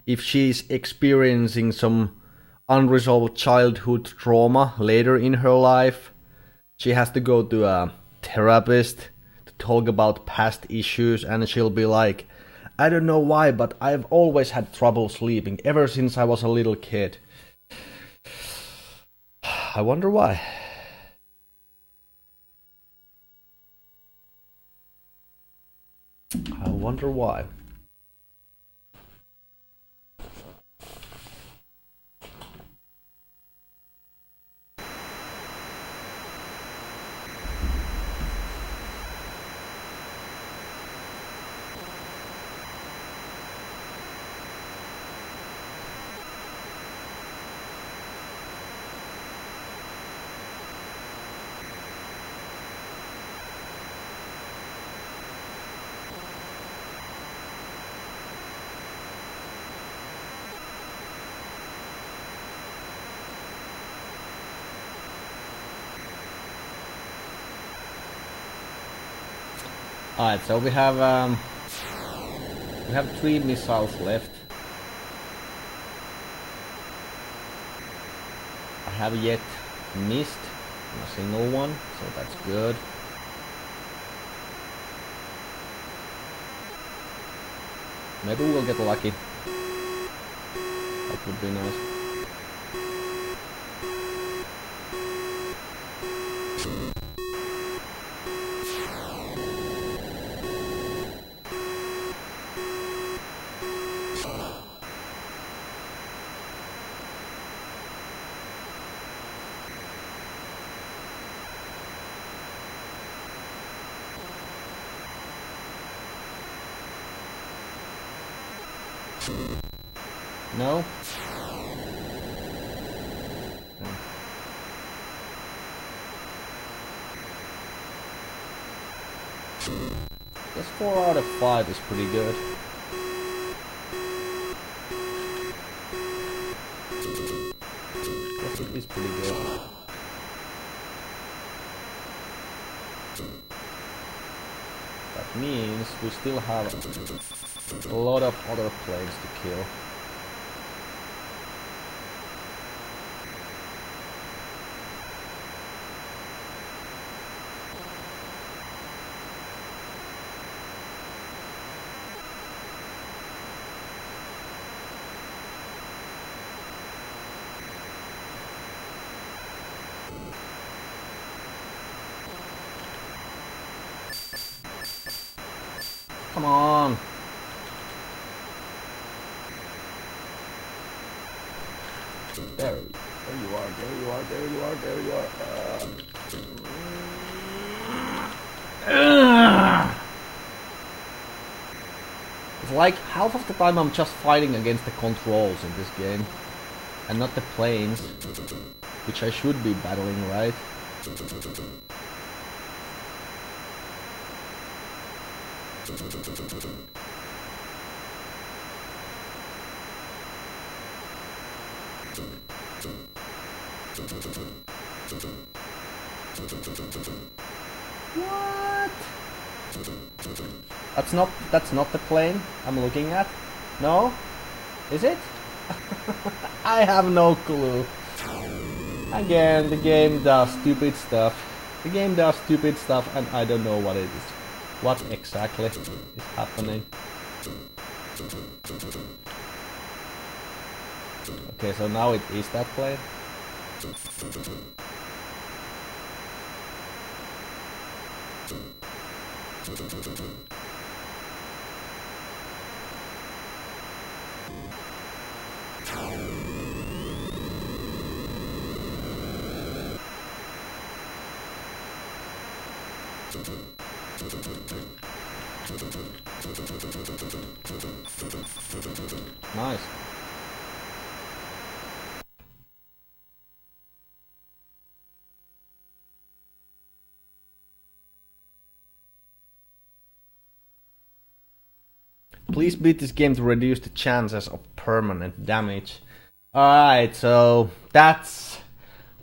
if she's experiencing some unresolved childhood trauma later in her life. She has to go to a therapist to talk about past issues, and she'll be like, I don't know why, but I've always had trouble sleeping ever since I was a little kid. I wonder why. I wonder why. Alright, so we have 3 missiles left. I have yet missed a single one, so that's good. Maybe we'll get lucky. That would be nice. No? Guess 4 out of 5 is pretty good. Guess it is pretty good. That means we still have a lot of other planes to kill. Come on! There you are, there you are, there you are, there you are. It's like half of the time I'm just fighting against the controls in this game, and not the planes, which I should be battling, right? What? That's not the plane I'm looking at? No? Is it? I have no clue. Again, the game does stupid stuff. The game does stupid stuff and I don't know what it is. What exactly is happening? Okay, so now it is that plane. Nice. Please beat this game to reduce the chances of permanent damage. Alright, so that's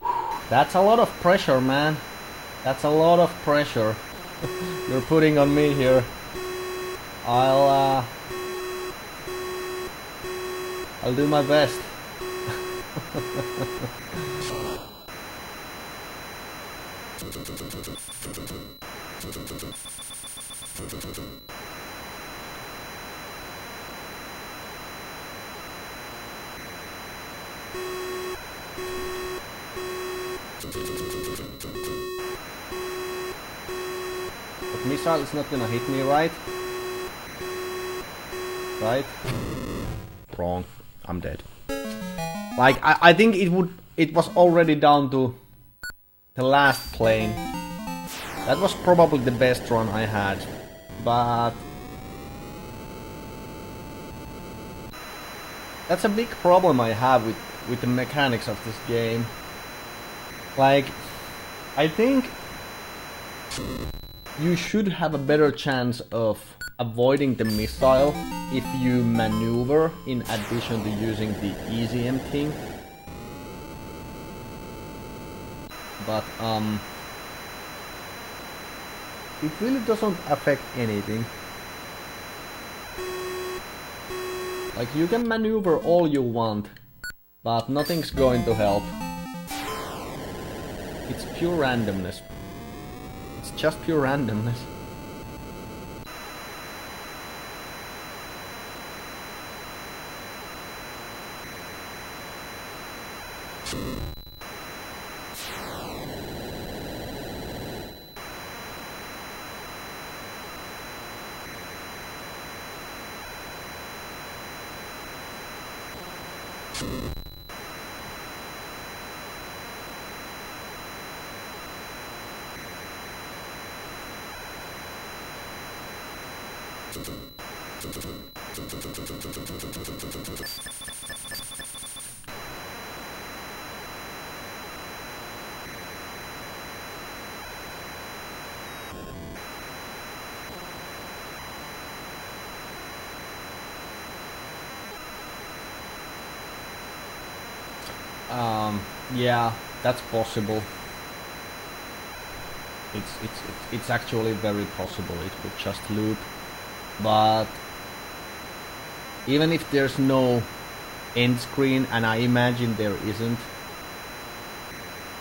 a lot of pressure, man. That's a lot of pressure. You're putting on me here. I'll do my best. But missile is not gonna hit me, right? Right? Wrong. I'm dead. Like, I think it was already down to the last plane. That was probably the best run I had. But that's a big problem I have with the mechanics of this game. Like, I think you should have a better chance of avoiding the missile if you maneuver in addition to using the easy aim thing. But it really doesn't affect anything. Like, you can maneuver all you want, but nothing's going to help. It's pure randomness. It's just pure randomness. Yeah, that's possible. It's actually very possible it would just loop. But even if there's no end screen, and I imagine there isn't,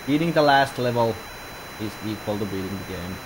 beating the last level is equal to beating the game.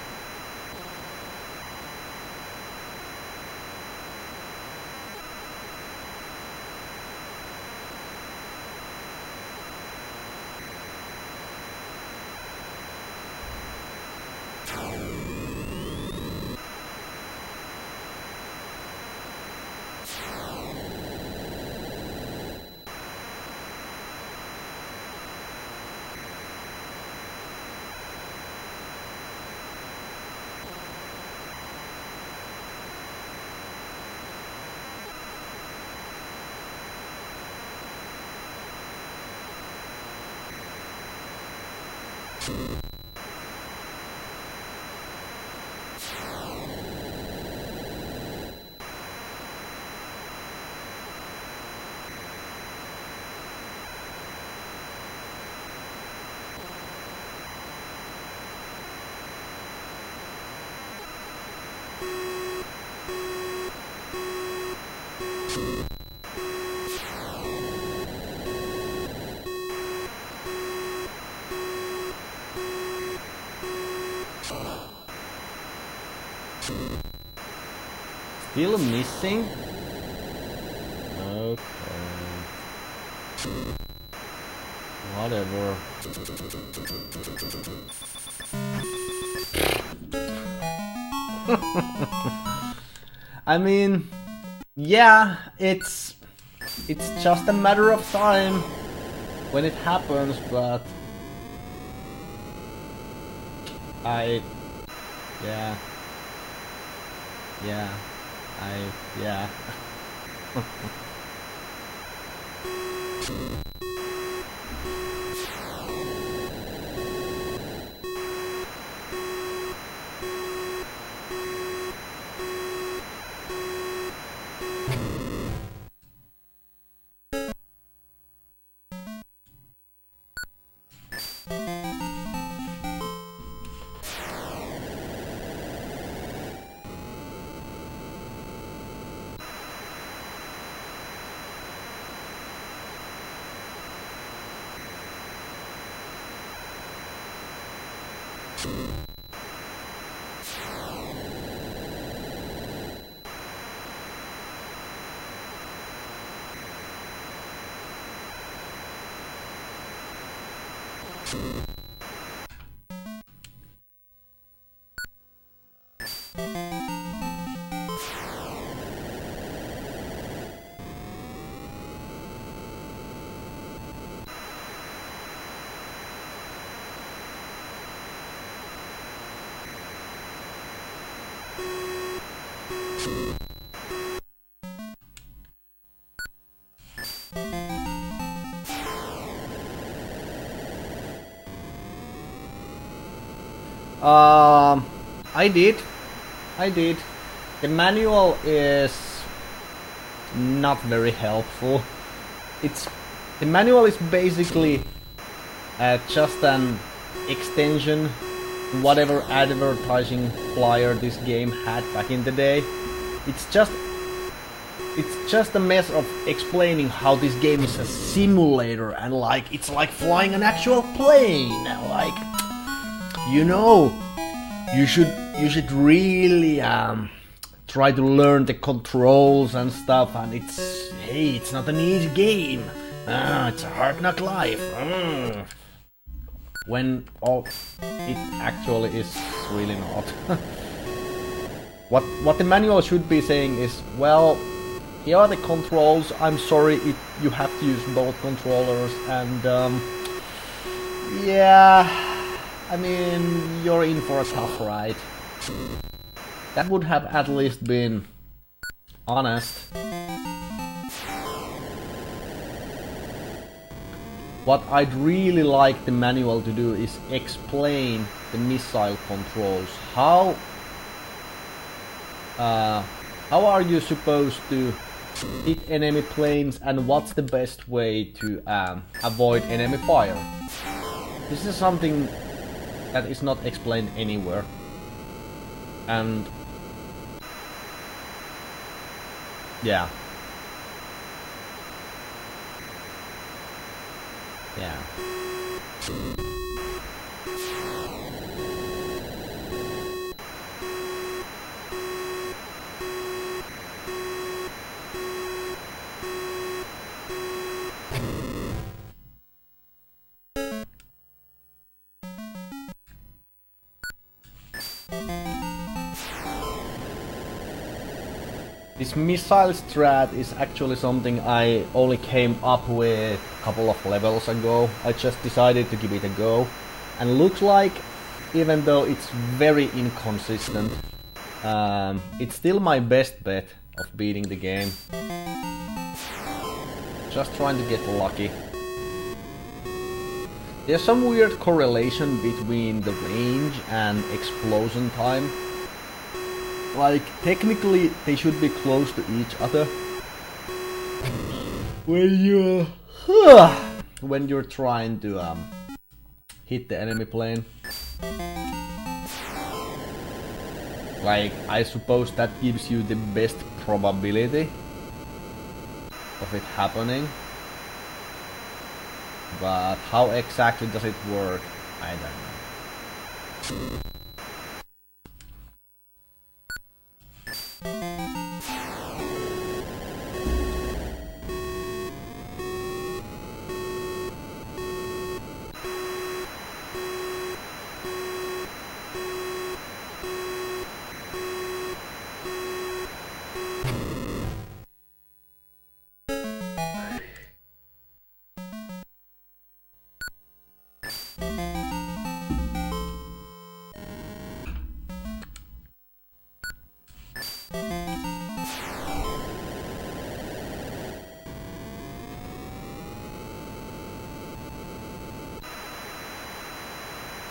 Still missing? Okay. Whatever. I mean, yeah, it's just a matter of time when it happens, but yeah. Yeah. I did. I did. The manual is not very helpful. The manual is basically just an extension to whatever advertising flyer this game had back in the day. It's just a mess of explaining how this game is a simulator and like it's like flying an actual plane. Like, you know, you should really try to learn the controls and stuff, and it's not an easy game. It's a hard knock life. When it actually is really not. What the manual should be saying is, well, here are the controls. I'm sorry, you have to use both controllers, and yeah, I mean, you're in for a tough ride. That would have at least been honest. What I'd really like the manual to do is explain the missile controls. How are you supposed to hit enemy planes, and what's the best way to avoid enemy fire? This is something that is not explained anywhere. And yeah. This missile strat is actually something I only came up with a couple of levels ago. I just decided to give it a go, and looks like, even though it's very inconsistent, it's still my best bet of beating the game. Just trying to get lucky. There's some weird correlation between the range and explosion time. Like, technically they should be close to each other when you're trying to hit the enemy plane. Like, I suppose that gives you the best probability of it happening, but how exactly does it work, I don't know.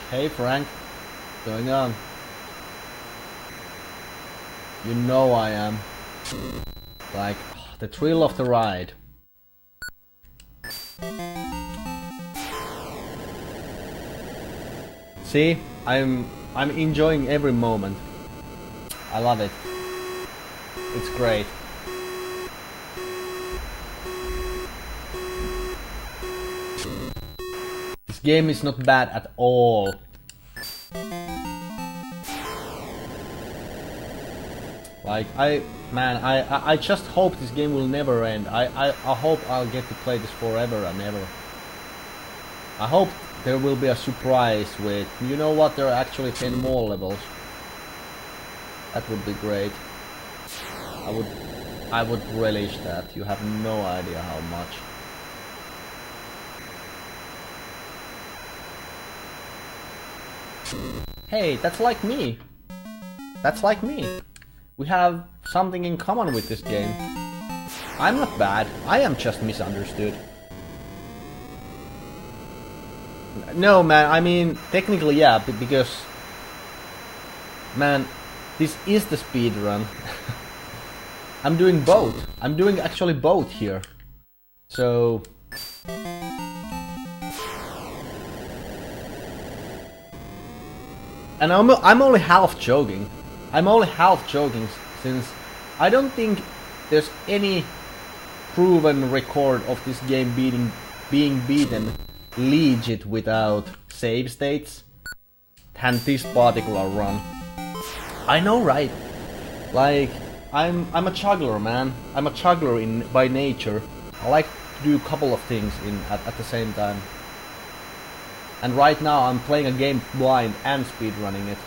Hey Frank, what's going on? You know I am. Like, the thrill of the ride. See, I'm enjoying every moment. I love it. It's great. This game is not bad at all. Like, I just hope this game will never end. I hope I'll get to play this forever and ever. I hope there will be a surprise with, you know what, there are actually 10 more levels. That would be great. I would relish that. You have no idea how much. Hey, that's like me. That's like me. We have something in common with this game. I'm not bad. I am just misunderstood. No, man, I mean, technically, yeah, because... Man, this is the speedrun. I'm doing both. I'm doing actually both here. So... And I'm only half joking. I'm only half joking since I don't think there's any proven record of this game being beaten legit without save states than this particular run. I know, right? Like, I'm a juggler, man. I'm a juggler by nature. I like to do a couple of things at the same time. And right now I'm playing a game blind and speedrunning it.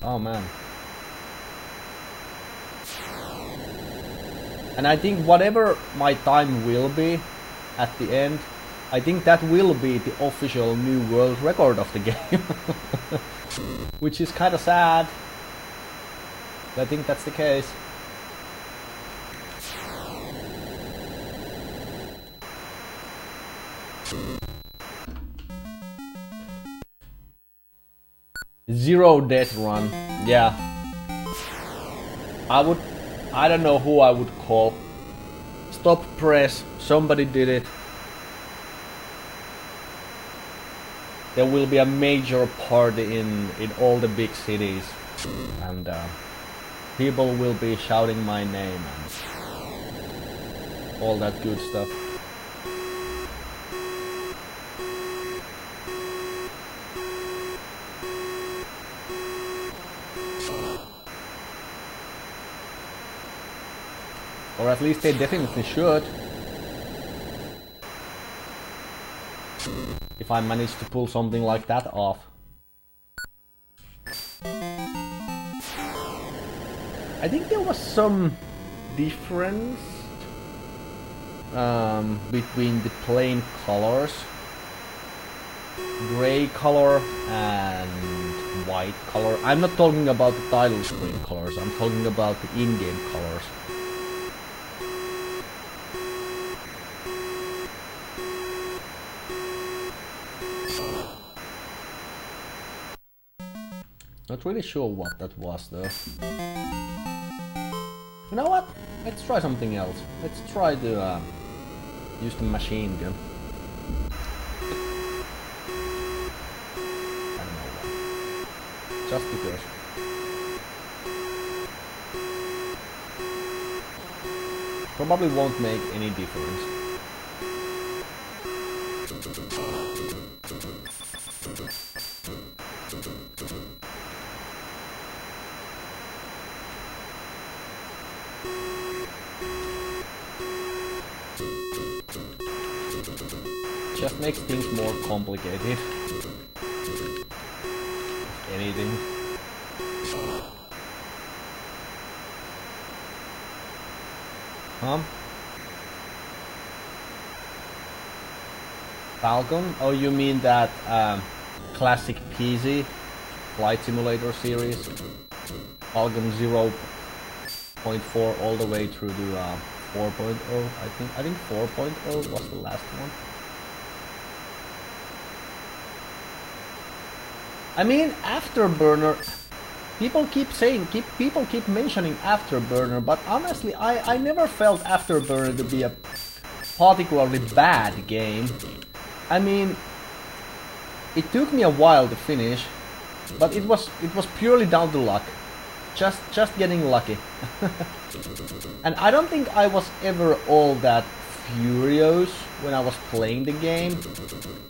Oh man. And I think whatever my time will be at the end, I think that will be the official new world record of the game. Which is kinda sad. But I think that's the case. Zero death run. Yeah. I don't know who I would call. Stop press. Somebody did it. There will be a major party in all the big cities. And people will be shouting my name and all that good stuff. Or at least they definitely should. If I manage to pull something like that off. I think there was some difference between the plain colors. Gray color and white color. I'm not talking about the title screen colors, I'm talking about the in-game colors. Not really sure what that was though. You know what? Let's try something else. Let's try to use the machine gun. I don't know why. Just because. Probably won't make any difference. Just makes things more complicated. If anything. Huh? Falcon? Oh, you mean that classic PC flight simulator series? Falcon 0.4 all the way through to 4.0. I think 4.0 was the last one. I mean, Afterburner. People keep mentioning Afterburner, but honestly, I never felt Afterburner to be a particularly bad game. I mean, it took me a while to finish, but it was purely down to luck. Just getting lucky. And I don't think I was ever all that furious when I was playing the game.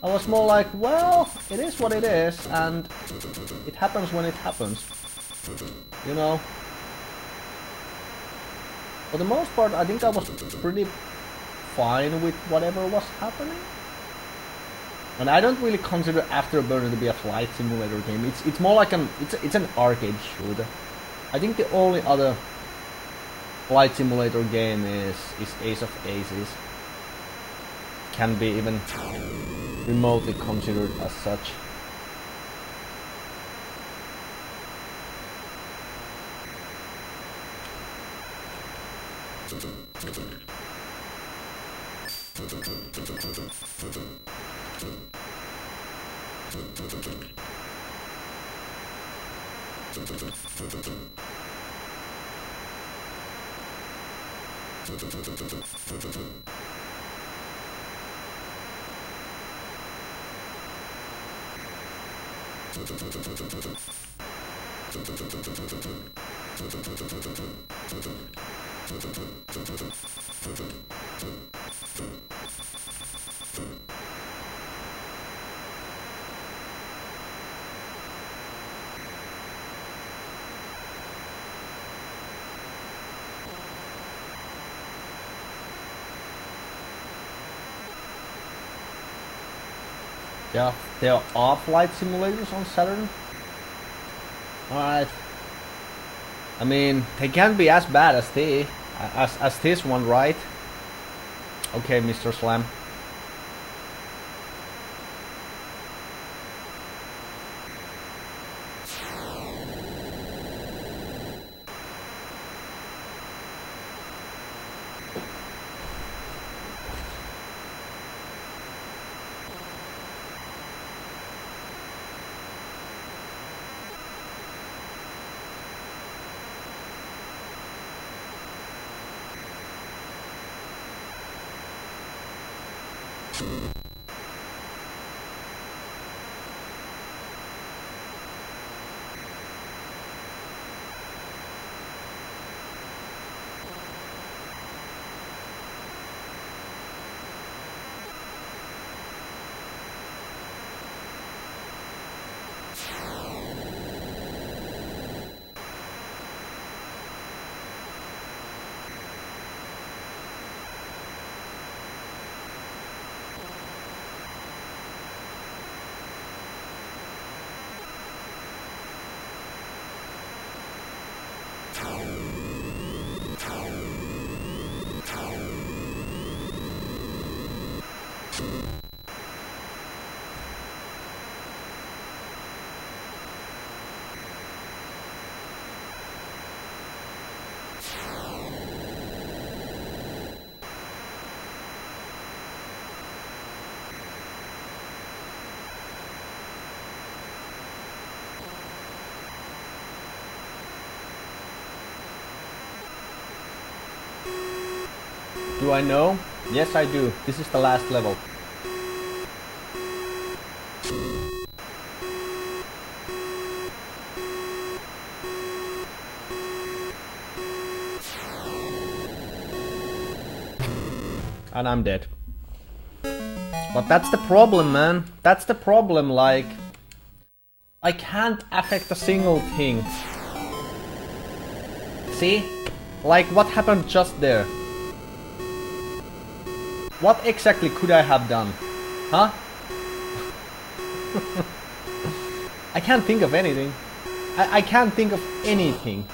I was more like, well, it is what it is, and it happens when it happens. You know? For the most part, I think I was pretty fine with whatever was happening. And I don't really consider Afterburner to be a flight simulator game. It's more like it's an arcade shooter. I think the only other flight simulator game is Ace of Aces. Can be even remotely considered as such. Yeah, there are flight simulators on Saturn. Alright. I mean, they can't be as bad as this one, right? Okay, Mr. Slam. Do I know? Yes, I do. This is the last level. And I'm dead. But that's the problem, man. That's the problem, like... I can't affect a single thing. See? Like, what happened just there? What exactly could I have done? Huh? I can't think of anything. I can't think of anything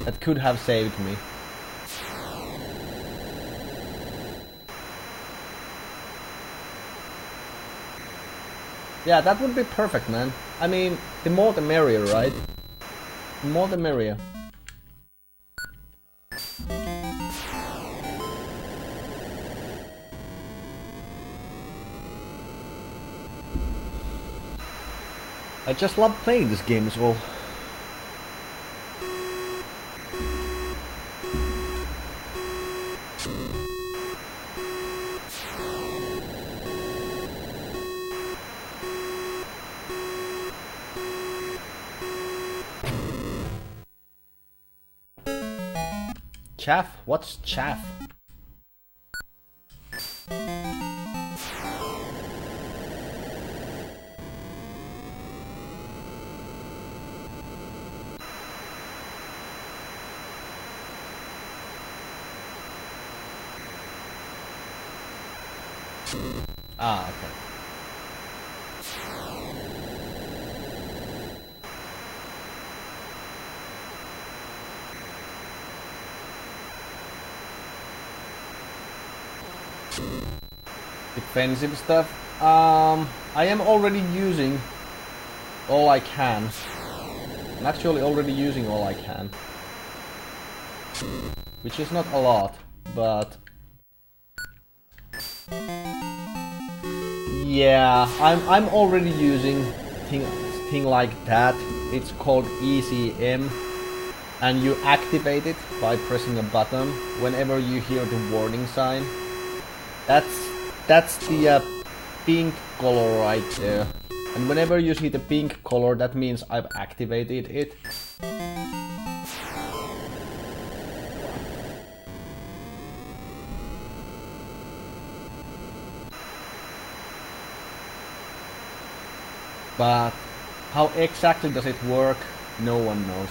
that could have saved me. Yeah, that would be perfect, man. I mean, the more the merrier, right? The more the merrier. I just love playing this game as well. Chaff? What's chaff? Ah, okay. Defensive stuff. I am already using all I can. I'm actually already using all I can. Which is not a lot, but... yeah, I'm already using thing like that. It's called ECM, and you activate it by pressing a button whenever you hear the warning sign. That's the pink color right there. And whenever you see the pink color, that means I've activated it. But how exactly does it work? No one knows.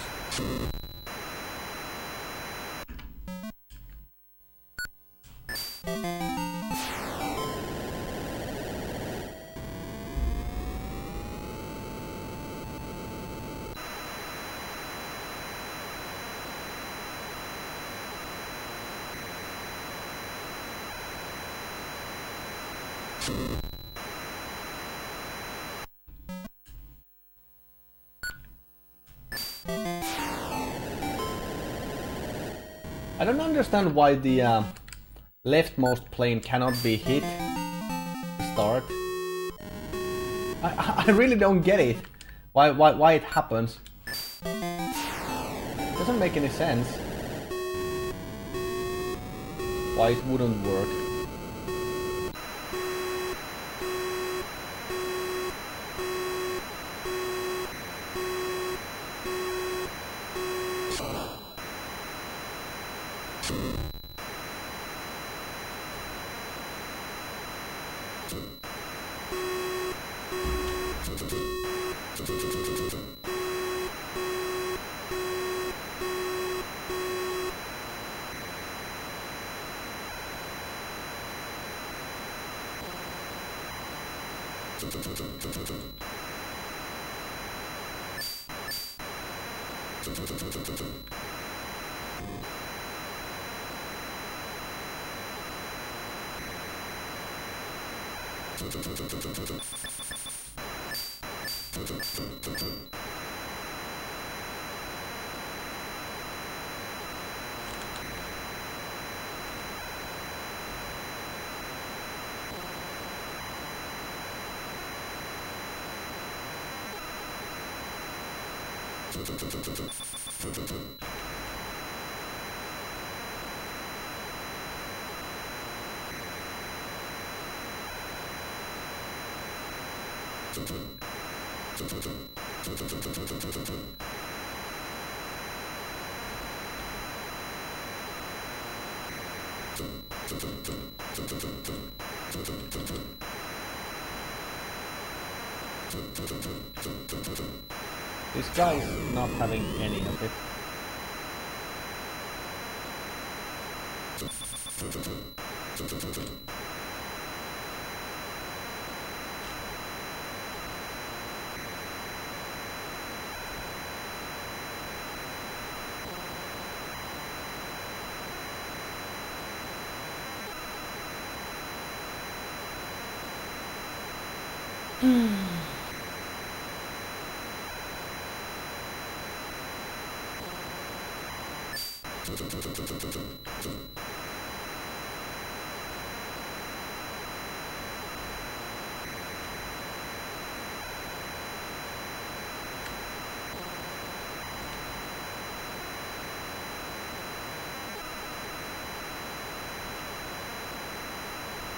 I don't understand why the leftmost plane cannot be hit to start. I really don't get it. Why it happens. It doesn't make any sense. Why it wouldn't work. This guy is not having any of it.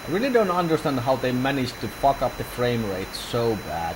I really don't understand how they managed to fuck up the frame rate so bad.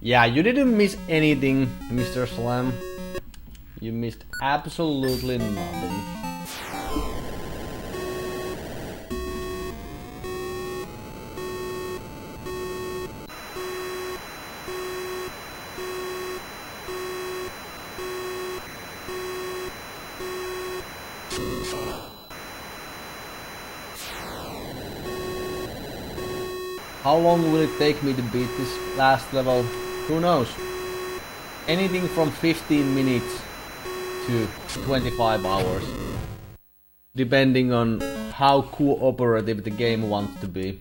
Yeah, you didn't miss anything, Mr. Slam. You missed absolutely nothing. How long will it take me to beat this last level? Who knows? Anything from 15 minutes to 25 hours. Depending on how cooperative the game wants to be.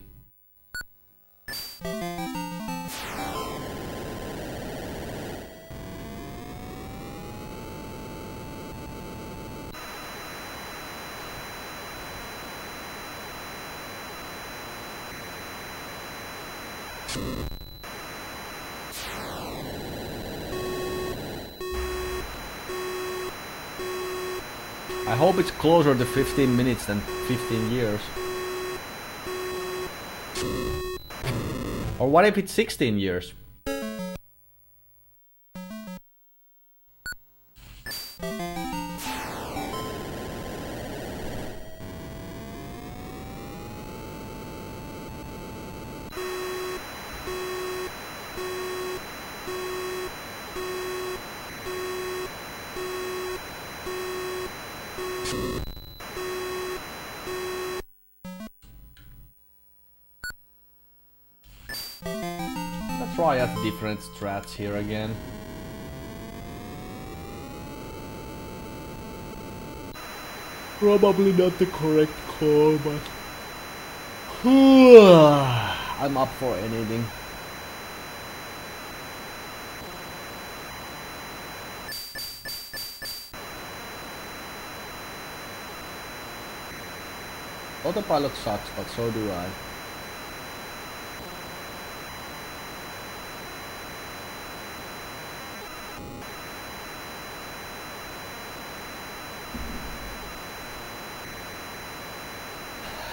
I hope it's closer to 15 minutes than 15 years. Or what if it's 16 years? Let's try out different strats here again. Probably not the correct call, but I'm up for anything. Autopilot sucks, but so do I.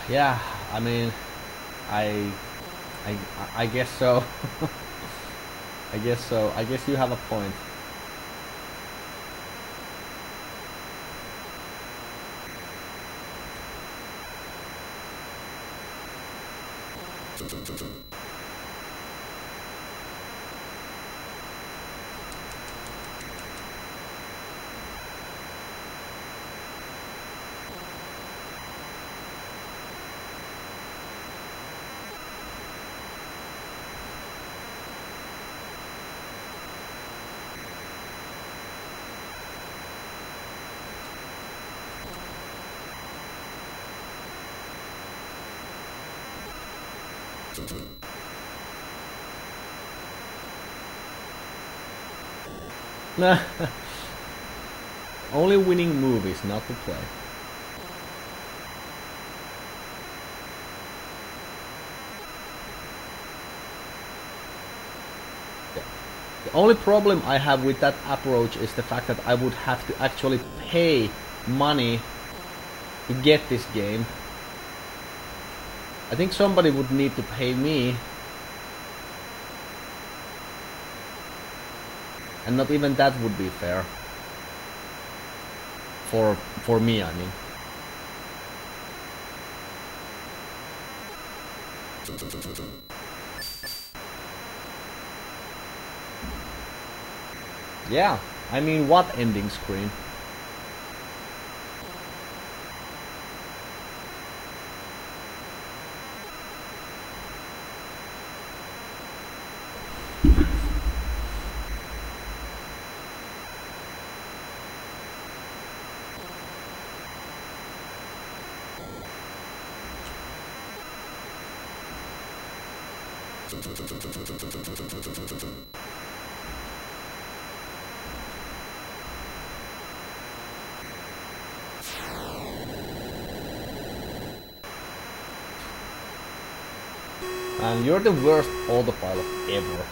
Yeah, I mean, I guess so. I guess so. I guess you have a point. Only winning movies, not to play. The only problem I have with that approach is the fact that I would have to actually pay money to get this game. I think somebody would need to pay me. And not even that would be fair. For me, I mean. Yeah, I mean, what ending screen? And you're the worst autopilot ever.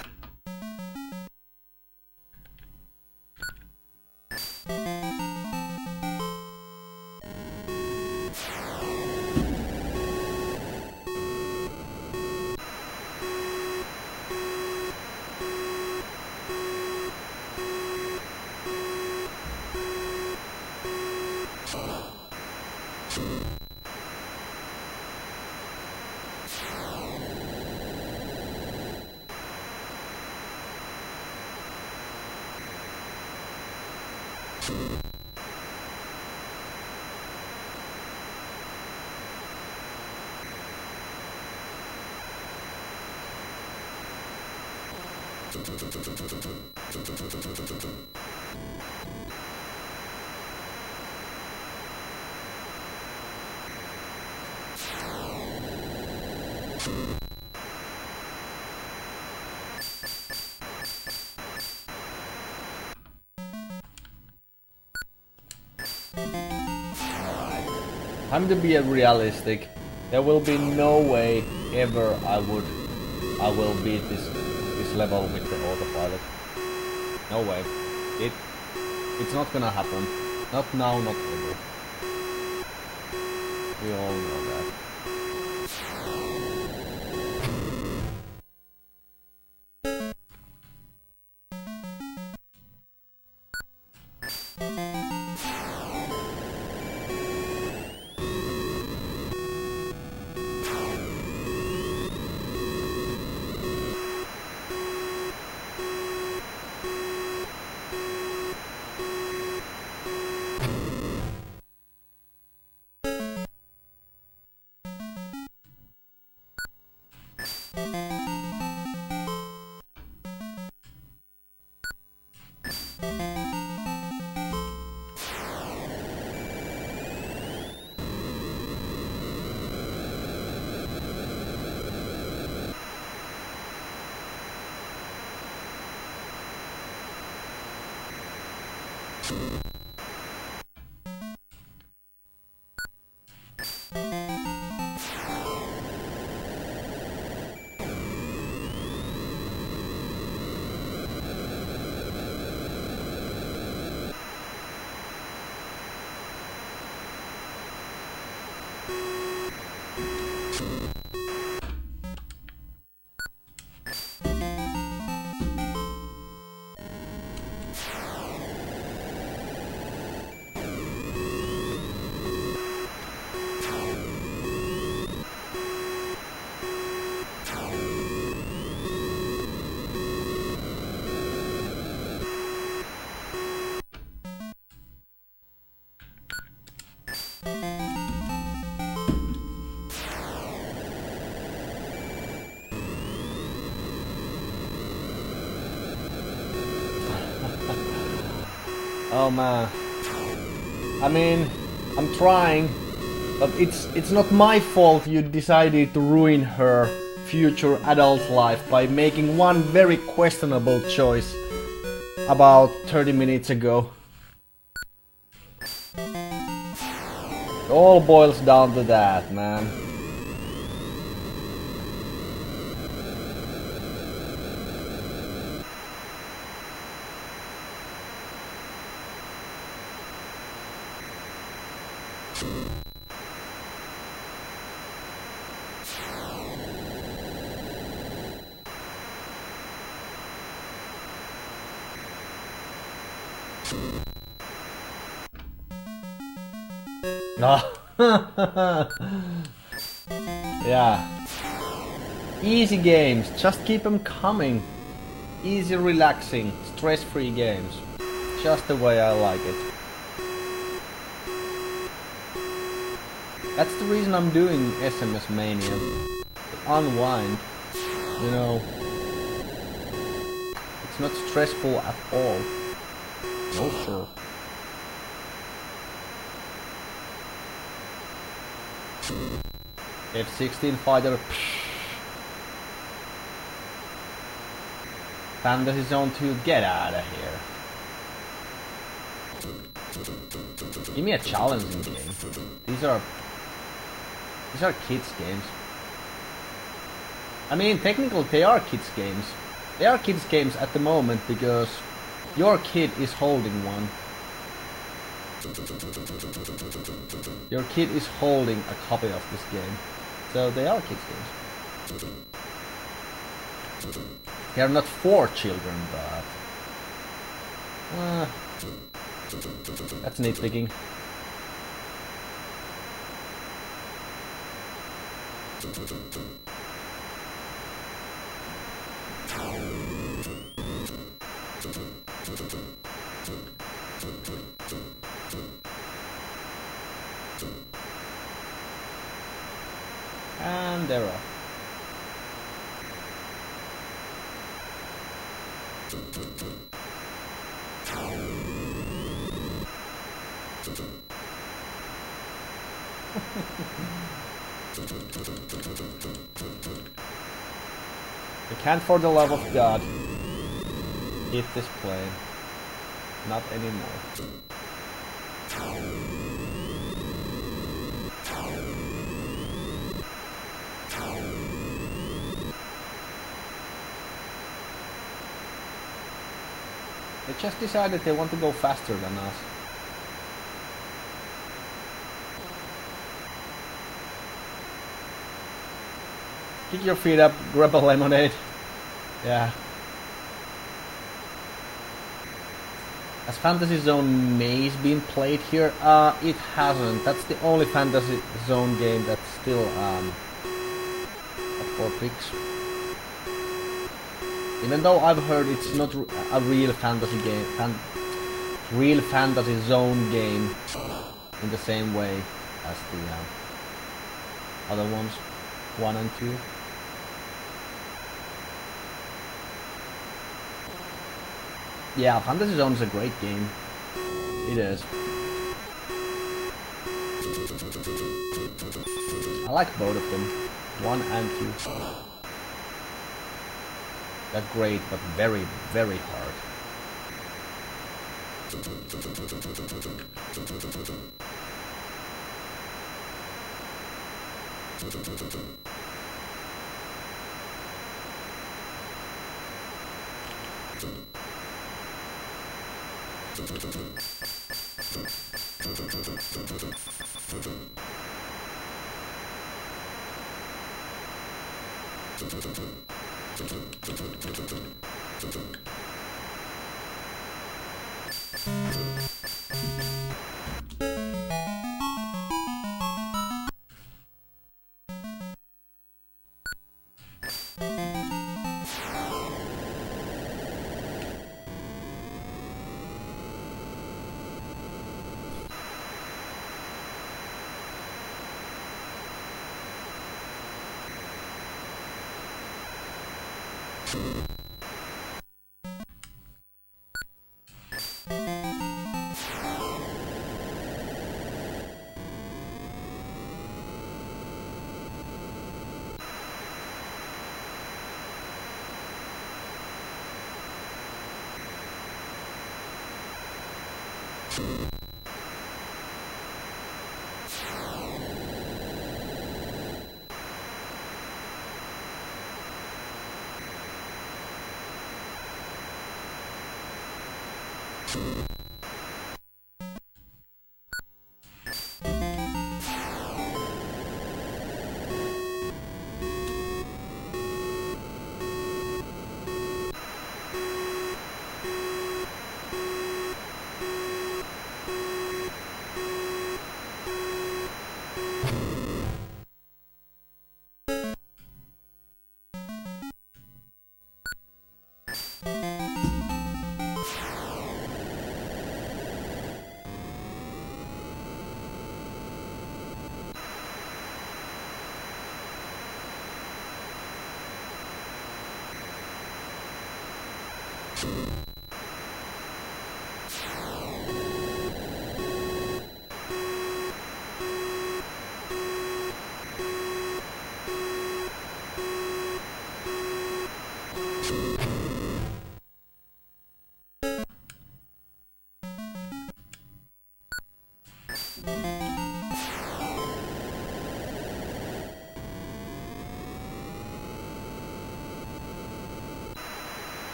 Time to be realistic. There will be no way ever I will beat this level with the autopilot. No way. It's not gonna happen. Not now, not ever. We all know that. Oh man. I mean, I'm trying, but it's not my fault you decided to ruin her future adult life by making one very questionable choice about 30 minutes ago. It all boils down to that, man. Yeah. Easy games, just keep them coming. Easy, relaxing, stress-free games. Just the way I like it. That's the reason I'm doing SMS Mania. To unwind. You know. It's not stressful at all. No sir. F-16 fighter. Fantasy Zone 2, get out of here. Give me a challenging game. These are kids games. I mean, technically they are kids games. They are kids games at the moment because your kid is holding one. Your kid is holding a copy of this game. So they are kids games. They are not for children, but... that's nitpicking. And they're off. I can't for the love of God hit this plane. Not anymore. They just decided they want to go faster than us. Kick your feet up, grab a lemonade. Yeah. Has Fantasy Zone Maze been played here? It hasn't. That's the only Fantasy Zone game that's still up for picks. Even though I've heard it's not a real fantasy game, real Fantasy Zone game in the same way as the other ones, 1 and 2. Yeah, Fantasy Zone is a great game. It is. I like both of them, 1 and 2. They're great, but very, very hard.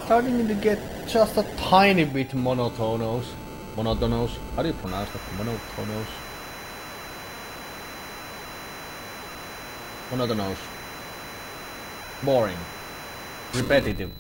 Starting to get just a tiny bit monotonous. Monotonous? How do you pronounce that? Monotonous? Monotonous. Boring. Repetitive.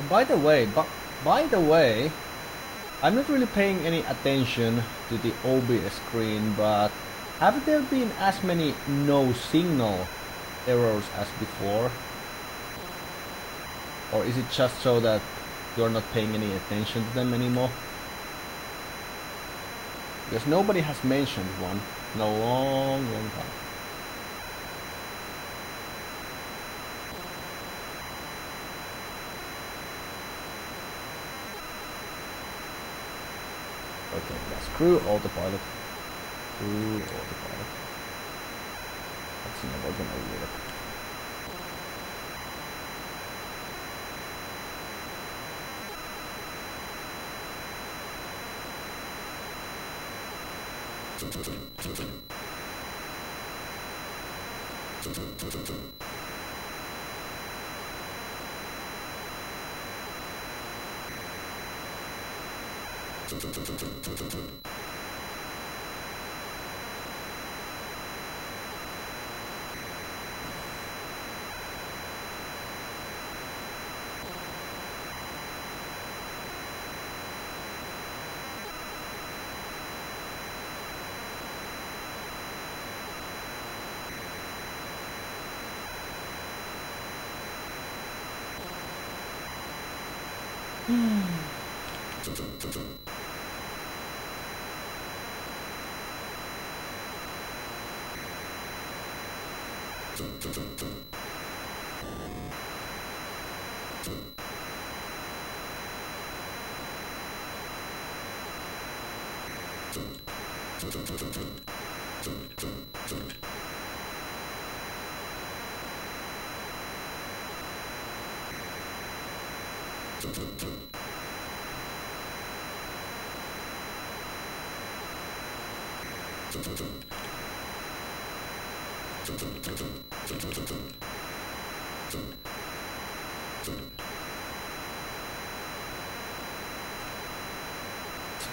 By the way, I'm not really paying any attention to the OBS screen, but have there been as many no signal errors as before? Or is it just so that you're not paying any attention to them anymore? Because nobody has mentioned one in a long time. Okay, that's crew autopilot. Crew autopilot. That's never gonna work.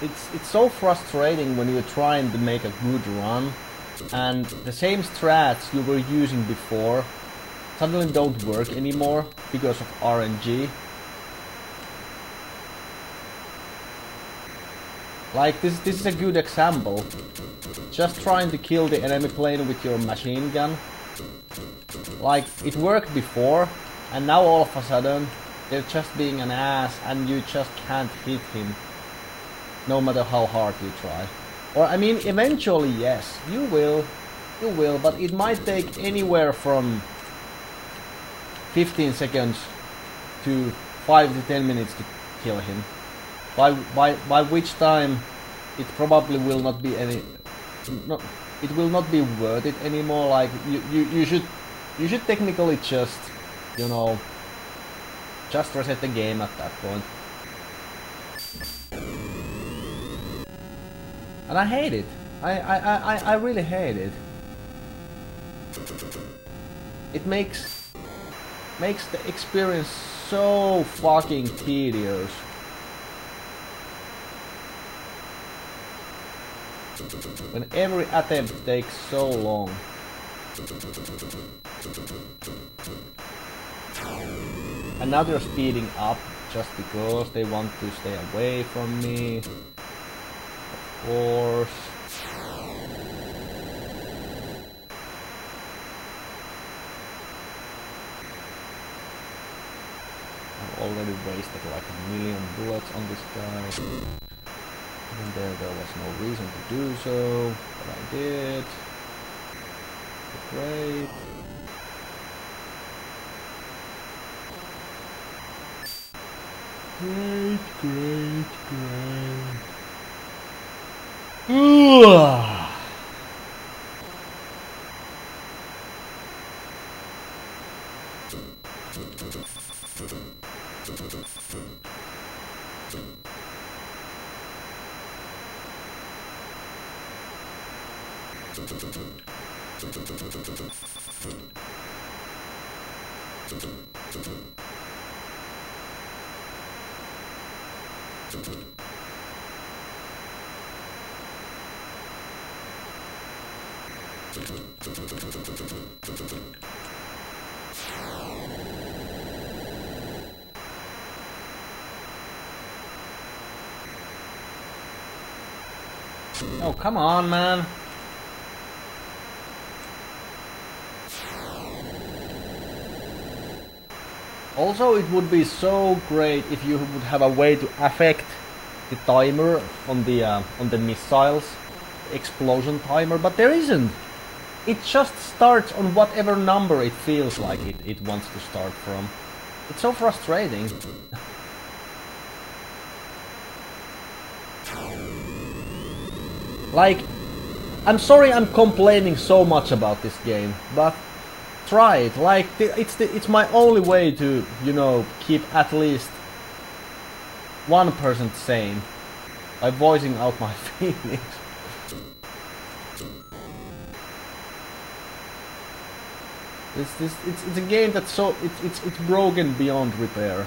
It's so frustrating when you're trying to make a good run and the same strats you were using before suddenly don't work anymore because of RNG. Like this is a good example. Just trying to kill the enemy plane with your machine gun. Like it worked before and now all of a sudden they're just being an ass and you just can't hit him. No matter how hard you try. Or I mean, eventually yes, you will, but it might take anywhere from 15 seconds to 5 to 10 minutes to kill him. By which time it probably will not be it will not be worth it anymore. Like you should technically just, you know, just reset the game at that point. And I hate it. I really hate it. It makes the experience so fucking tedious. When every attempt takes so long. And now they're speeding up just because they want to stay away from me. Of course. I've already wasted like 1,000,000 bullets on this guy. And there was no reason to do so, but I did. Great. Great. Oh, come on, man. Also, it would be so great if you would have a way to affect the timer on the missiles, explosion timer, but there isn't. It just starts on whatever number it feels like it wants to start from. It's so frustrating. Like, I'm sorry I'm complaining so much about this game, but try it. Like, it's my only way to, you know, keep at least 1% sane by voicing out my feelings. It's a game that's so it's broken beyond repair.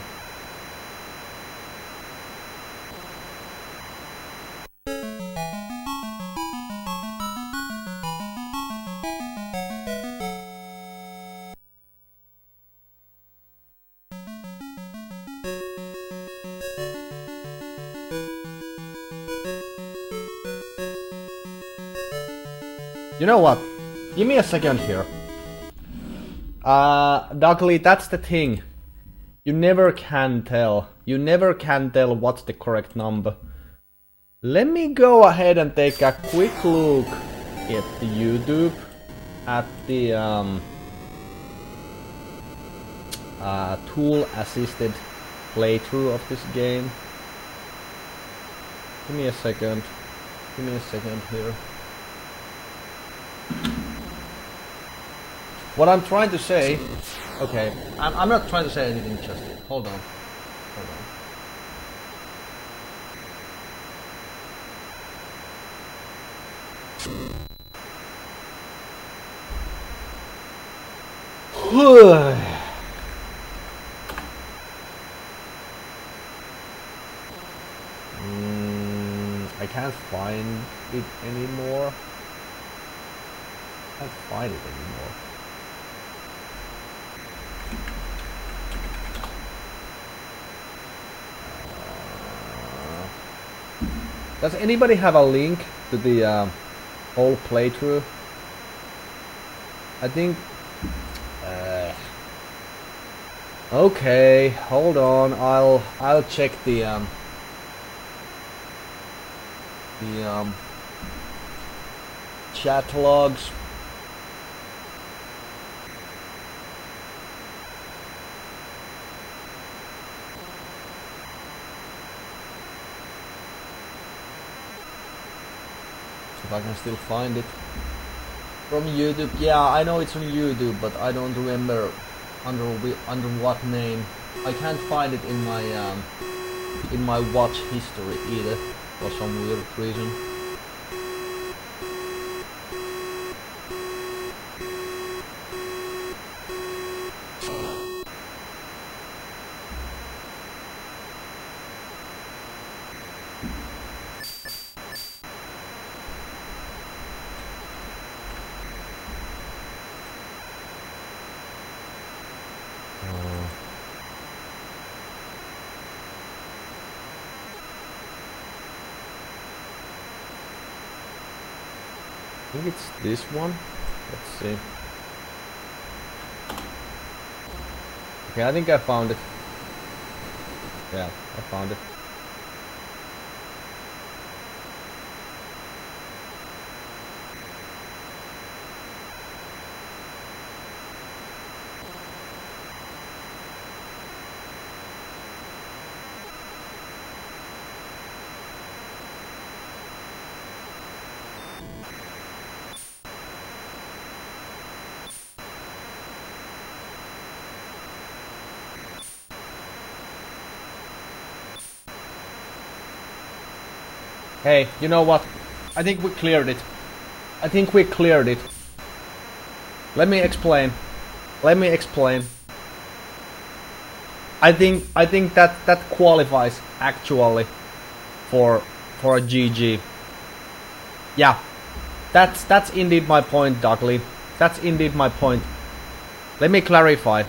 You know what? Give me a second here. Dudley, that's the thing. You never can tell. You never can tell what's the correct number. Let me go ahead and take a quick look at the YouTube. At the tool-assisted playthrough of this game. Give me a second. Give me a second here. What I'm trying to say... Okay, I'm not trying to say anything just yet. Hold on. Hold on. I can't find it anymore. I can't find it anymore. Does anybody have a link to the whole playthrough? I think... okay, hold on. I'll check the chat logs. If I can still find it from YouTube. Yeah, I know it's on YouTube, but I don't remember under what name. I can't find it in my watch history either for some weird reason. I think it's this one. Let's see. Okay, I think I found it. Yeah, I found it. Hey, you know what? I think we cleared it. I think we cleared it. Let me explain. Let me explain. I think that qualifies actually for a GG. Yeah. That's indeed my point, Dougley. That's indeed my point. Let me clarify.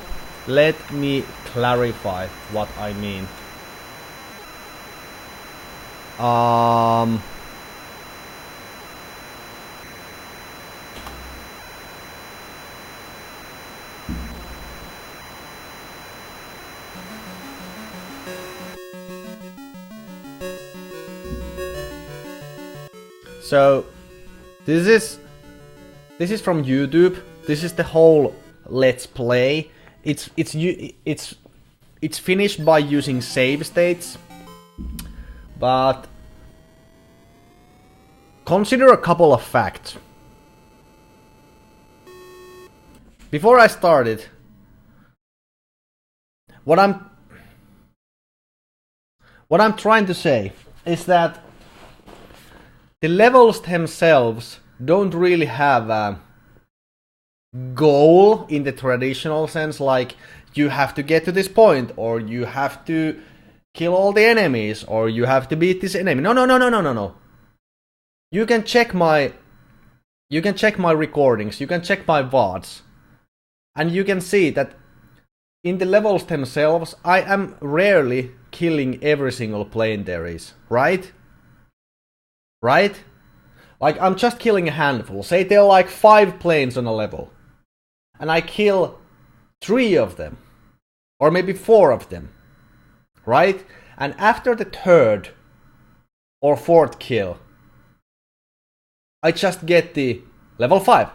Let me clarify what I mean. So this is from YouTube. This is the whole Let's Play. It's finished by using save states, but consider a couple of facts. Before I started, what I'm trying to say is that the levels themselves don't really have a goal in the traditional sense, like you have to get to this point, or you have to kill all the enemies, or you have to beat this enemy. No. You can check my recordings, you can check my VODs, and you can see that in the levels themselves, I am rarely killing every single plane there is, right? Right? Like, I'm just killing a handful. Say there are like 5 planes on a level. And I kill 3 of them. Or maybe 4 of them. Right? And after the 3rd or 4th kill, I just get the level 5.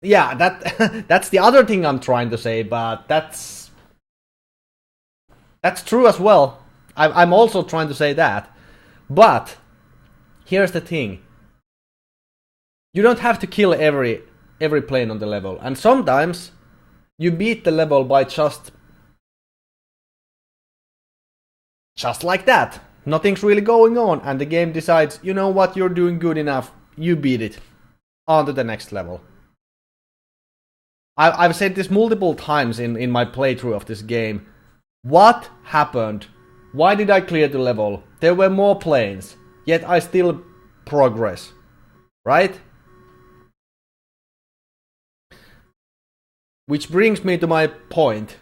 Yeah, that that's the other thing I'm trying to say, but that's true as well. I'm also trying to say that. But here's the thing. You don't have to kill every plane on the level. And sometimes you beat the level by just like that. Nothing's really going on, and the game decides, you know what, you're doing good enough, you beat it. On to the next level. I've said this multiple times in my playthrough of this game. What happened? Why did I clear the level? There were more planes, yet I still progress. Right? Which brings me to my point.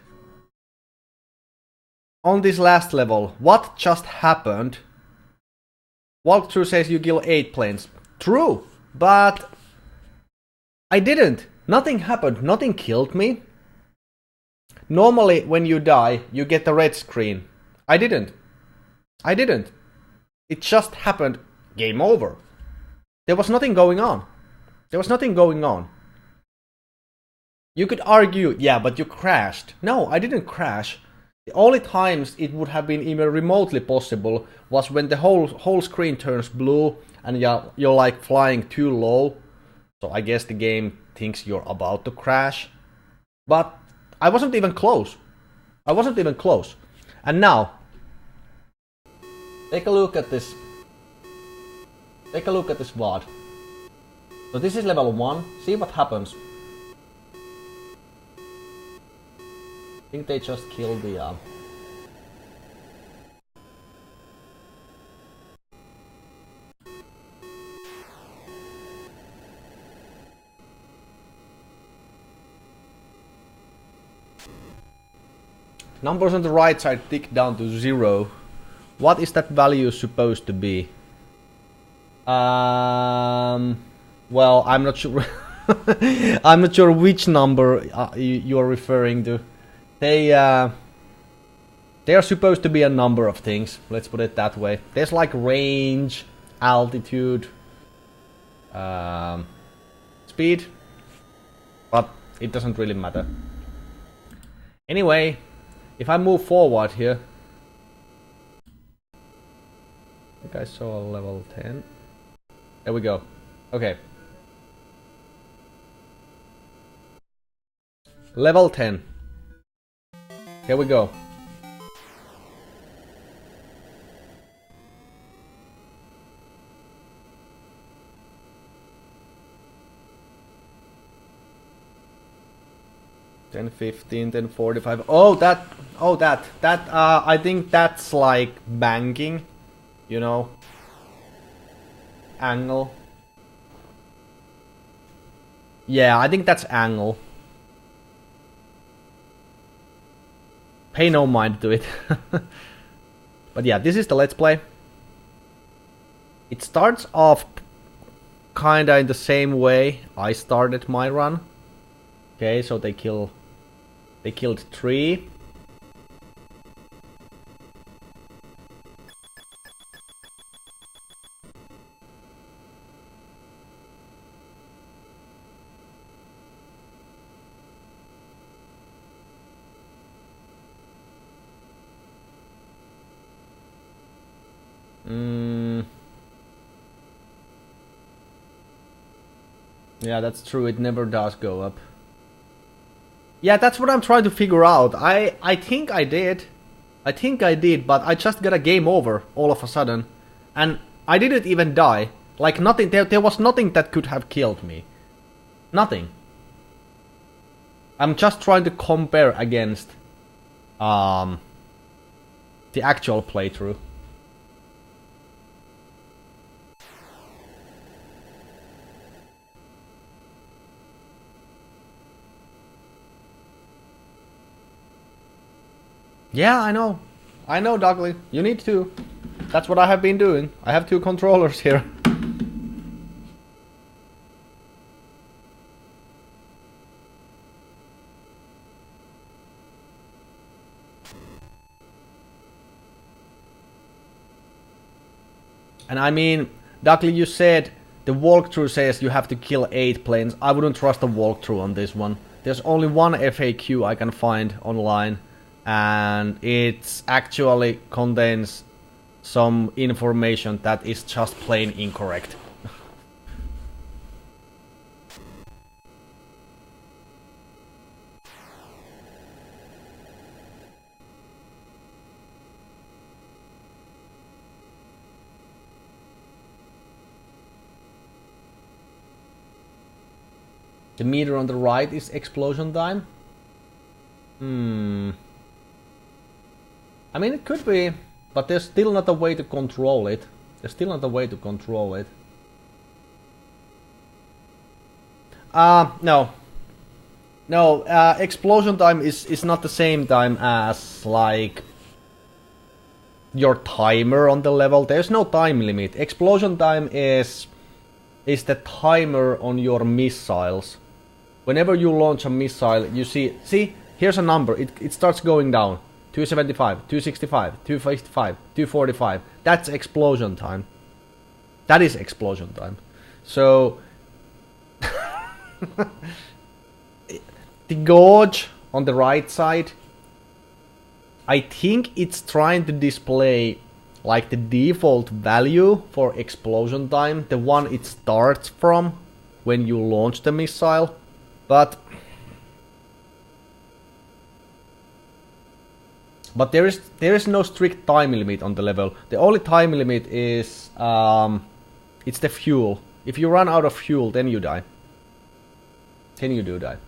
On this last level, what just happened? Walkthrough says you kill 8 planes. True, but I didn't. Nothing happened. Nothing killed me. Normally, when you die, you get the red screen. I didn't. It just happened. Game over. There was nothing going on. You could argue, yeah, but you crashed. No, I didn't crash. The only times it would have been even remotely possible was when the whole screen turns blue and you're like flying too low. So I guess the game thinks you're about to crash. But I wasn't even close. And now, take a look at this. VOD. So this is level 1. See what happens. I think they just killed the... Numbers on the right side tick down to 0. What is that value supposed to be? Well, I'm not sure. I'm not sure which number you are referring to. They are supposed to be a number of things. Let's put it that way. There's like range, altitude, speed, but it doesn't really matter. Anyway, if I move forward here, I think I saw level 10. There we go. Okay. Level 10. Here we go. Then 15, then 45. I think that's like banking, you know, angle. Yeah, I think that's angle. Pay no mind to it. But yeah, this is the Let's Play. It starts off kinda in the same way I started my run. Okay, so they killed 3. Yeah, that's true, it never does go up. Yeah, that's what I'm trying to figure out. I think I did. But I just got a game over all of a sudden. And I didn't even die. Like nothing, there was nothing that could have killed me. Nothing. I'm just trying to compare against the actual playthrough. Yeah, I know, Dogley. You need to. That's what I have been doing. I have 2 controllers here. And I mean, Dogley, you said The walkthrough says you have to kill 8 planes. I wouldn't trust a walkthrough on this one. There's only one FAQ I can find online, and it actually contains some information that is just plain incorrect. The meter on the right is explosion time? I mean, it could be, but there's still not a way to control it. No. No, explosion time is not the same time as, like, your timer on the level. There's no time limit. Explosion time is the timer on your missiles. Whenever you launch a missile, you see, here's a number. It starts going down. 275, 265, 255, 245. That's explosion time. That is explosion time. So the gauge on the right side, I think it's trying to display like the default value for explosion time, the one it starts from when you launch the missile. But there is no strict time limit on the level. The only time limit is it's the fuel. If you run out of fuel, then you die. Then you do die.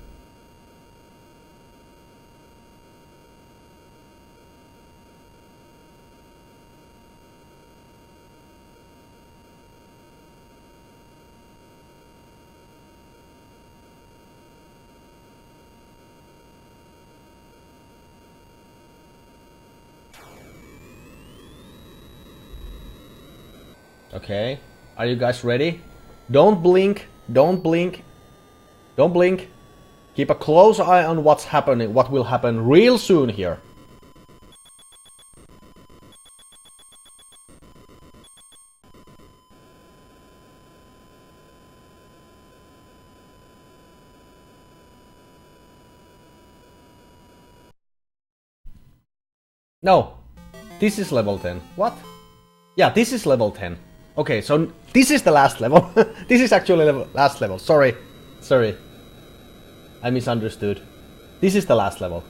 Okay, are you guys ready? Don't blink, don't blink, don't blink. Keep a close eye on what's happening, what will happen real soon here. No, this is level 10. What? Yeah, this is level 10. Okay, so this is the last level. This is actually last level. Sorry. I misunderstood. This is the last level.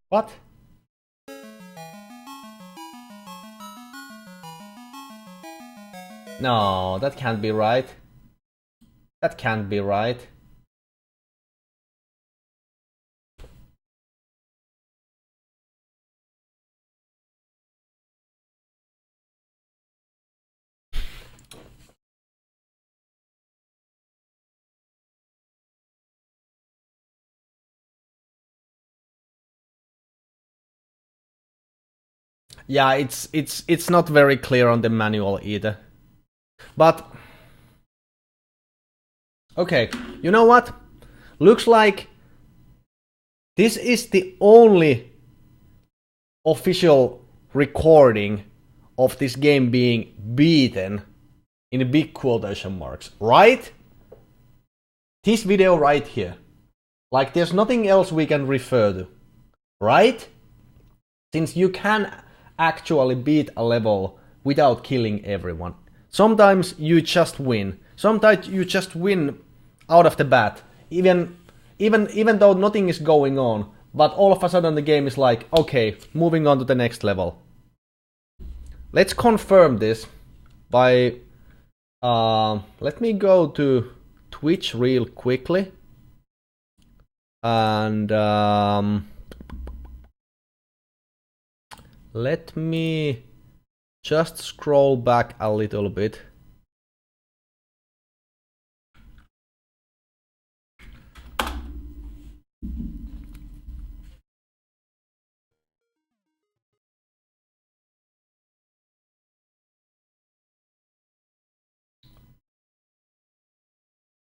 What? No, that can't be right. That can't be right. Yeah, it's not very clear on the manual either. But okay, you know what? Looks like this is the only official recording of this game being beaten in big quotation marks, right? This video right here. Like, there's nothing else we can refer to, right? Since you can actually beat a level without killing everyone. Sometimes you just win. Sometimes you just win out of the bat, even though nothing is going on. But all of a sudden the game is like, okay, moving on to the next level. Let's confirm this by let me go to Twitch real quickly, and let me just scroll back a little bit.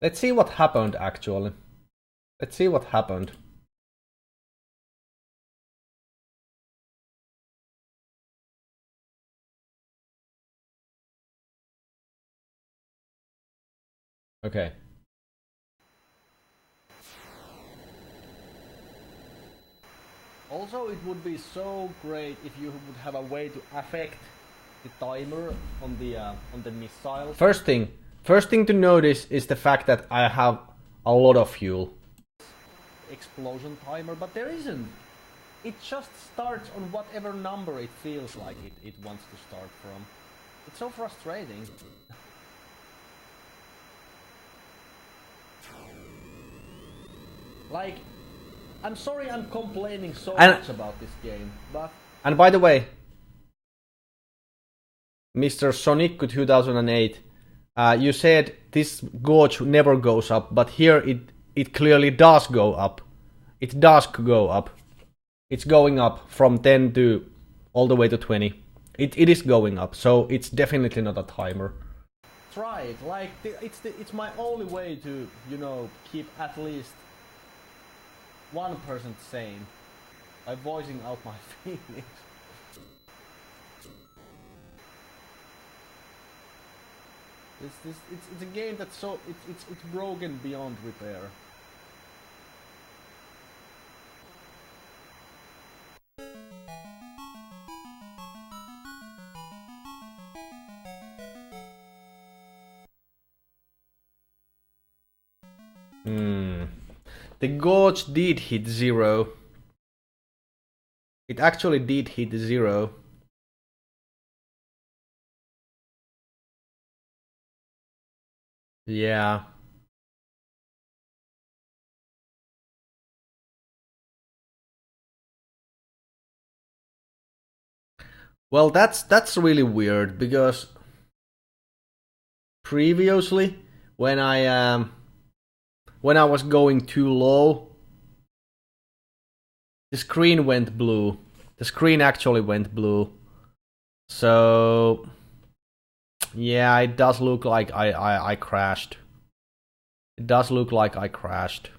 Let's see what happened actually. Let's see what happened. Okay. Also, it would be so great if you would have a way to affect the timer on the missile. First thing to notice is the fact that I have a lot of fuel. Explosion timer, but there isn't. It just starts on whatever number it feels like it wants to start from. It's so frustrating. Like, I'm sorry I'm complaining so much about this game, but... And by the way, Mr. Sonic 2008, you said this gauge never goes up, but here it clearly does go up. It does go up. It's going up from 10 to all the way to 20. It is going up, so it's definitely not a timer. Try it, like, it's my only way to, you know, keep at least 1% sane by voicing out my feelings. It's a game that's so it's broken beyond repair. The gauge did hit 0. It actually did hit 0. Yeah. Well, that's really weird because previously when I was going too low, the screen went blue. The screen actually went blue. So yeah, it does look like I crashed. It does look like I crashed.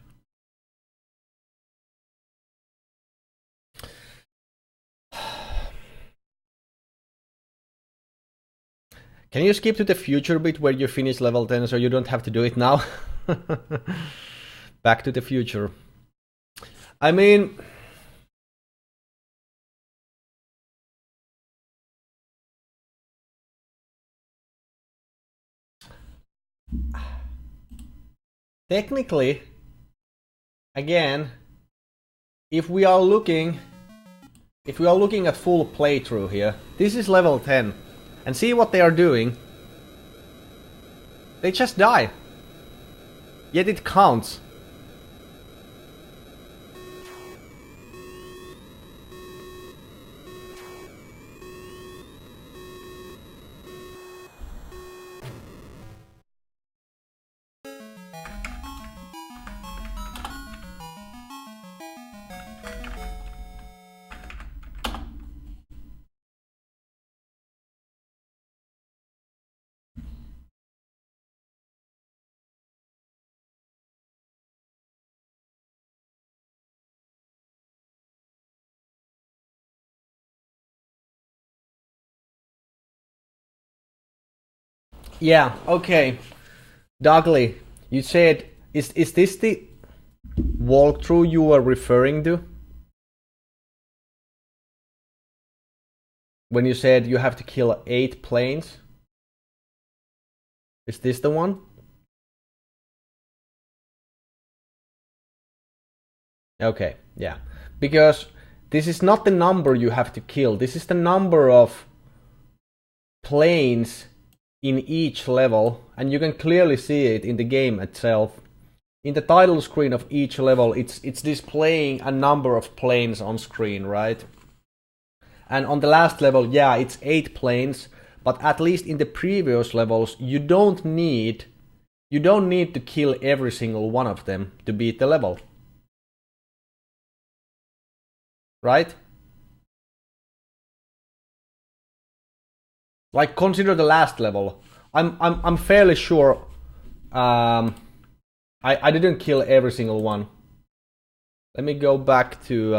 Can you skip to the future bit where you finish level 10 so you don't have to do it now? Back to the future. I mean... Technically, again, if we are looking at full playthrough here, this is level 10. And see what they are doing. They just die. Yet it counts. Yeah, okay. Dougly, you said, is this the walkthrough you were referring to? When you said you have to kill 8 planes? Is this the one? Okay, yeah. Because this is not the number you have to kill. This is the number of planes in each level, and you can clearly see it in the game itself. In the title screen of each level, it's displaying a number of planes on screen, right? And on the last level, yeah, it's 8 planes, but at least in the previous levels, you don't need to kill every single one of them to beat the level. Right? Like, consider the last level. I'm fairly sure I didn't kill every single one. Let me go back to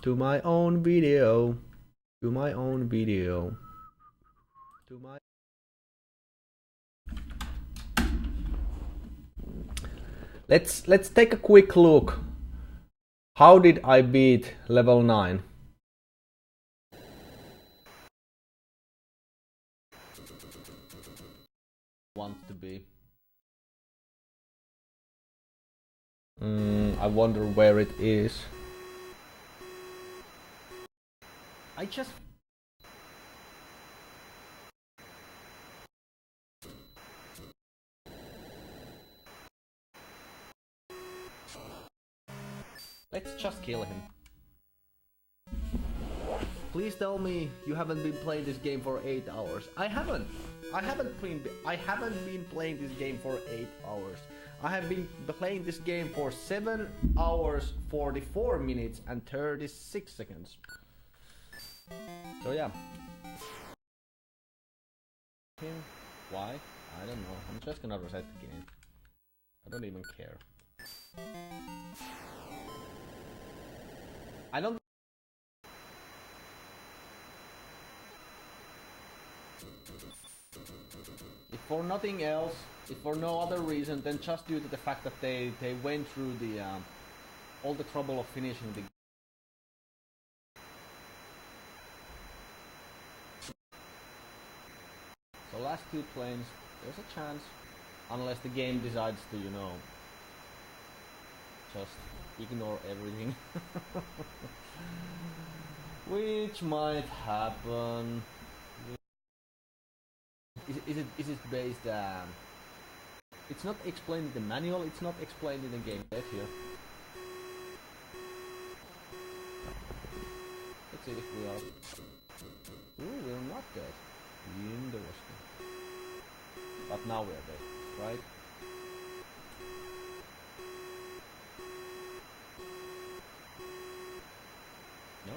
to my own video. To my own video. To my Let's take a quick look. How did I beat level 9? Want to be. I wonder where it is. I just... Let's just kill him. Please tell me you haven't been playing this game for 8 hours. I haven't been playing this game for 8 hours. I have been playing this game for 7 hours, 44 minutes and 36 seconds. So yeah. Why? I don't know. I'm just gonna reset the game. I don't even care. I don't... If for nothing else, if for no other reason than just due to the fact that they went through the all the trouble of finishing the... So last 2 planes, there's a chance, unless the game decides to, you know, just ignore everything. Which might happen. Is it based it's not explained in the manual, it's not explained in the game yet here. Let's see if we are... Ooh, we're not dead. Interesting. But now we're dead, right? No?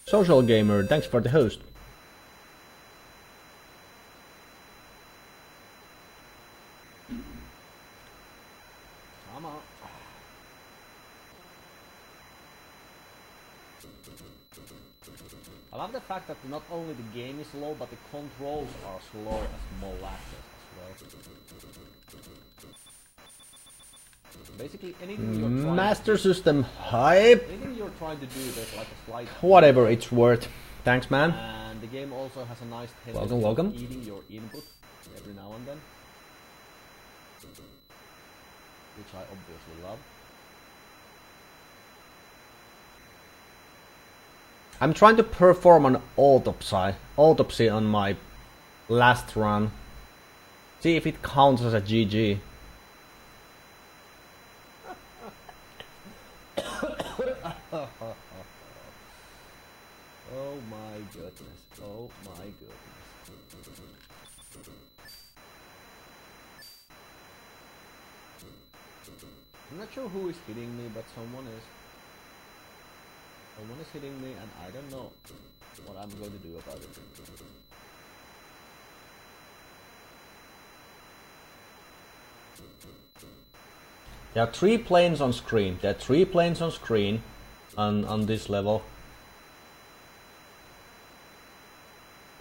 Social Gamer, thanks for the host. Come on. I love the fact that not only the game is slow, but the controls are slow as molasses as well. Basically anything you're trying Master to System hype. Anything you're trying to do, there's like a slight... Whatever it's worth. Thanks, man. And the game also has a nice tendency of eating your input every now and then, which I obviously love. I'm trying to perform an autopsy on my last run. See if it counts as a GG. Oh my goodness. Oh my goodness. I'm not sure who is hitting me, but someone is. Someone is hitting me and I don't know what I'm going to do about it. There are 3 planes on screen. There are 3 planes on screen on this level.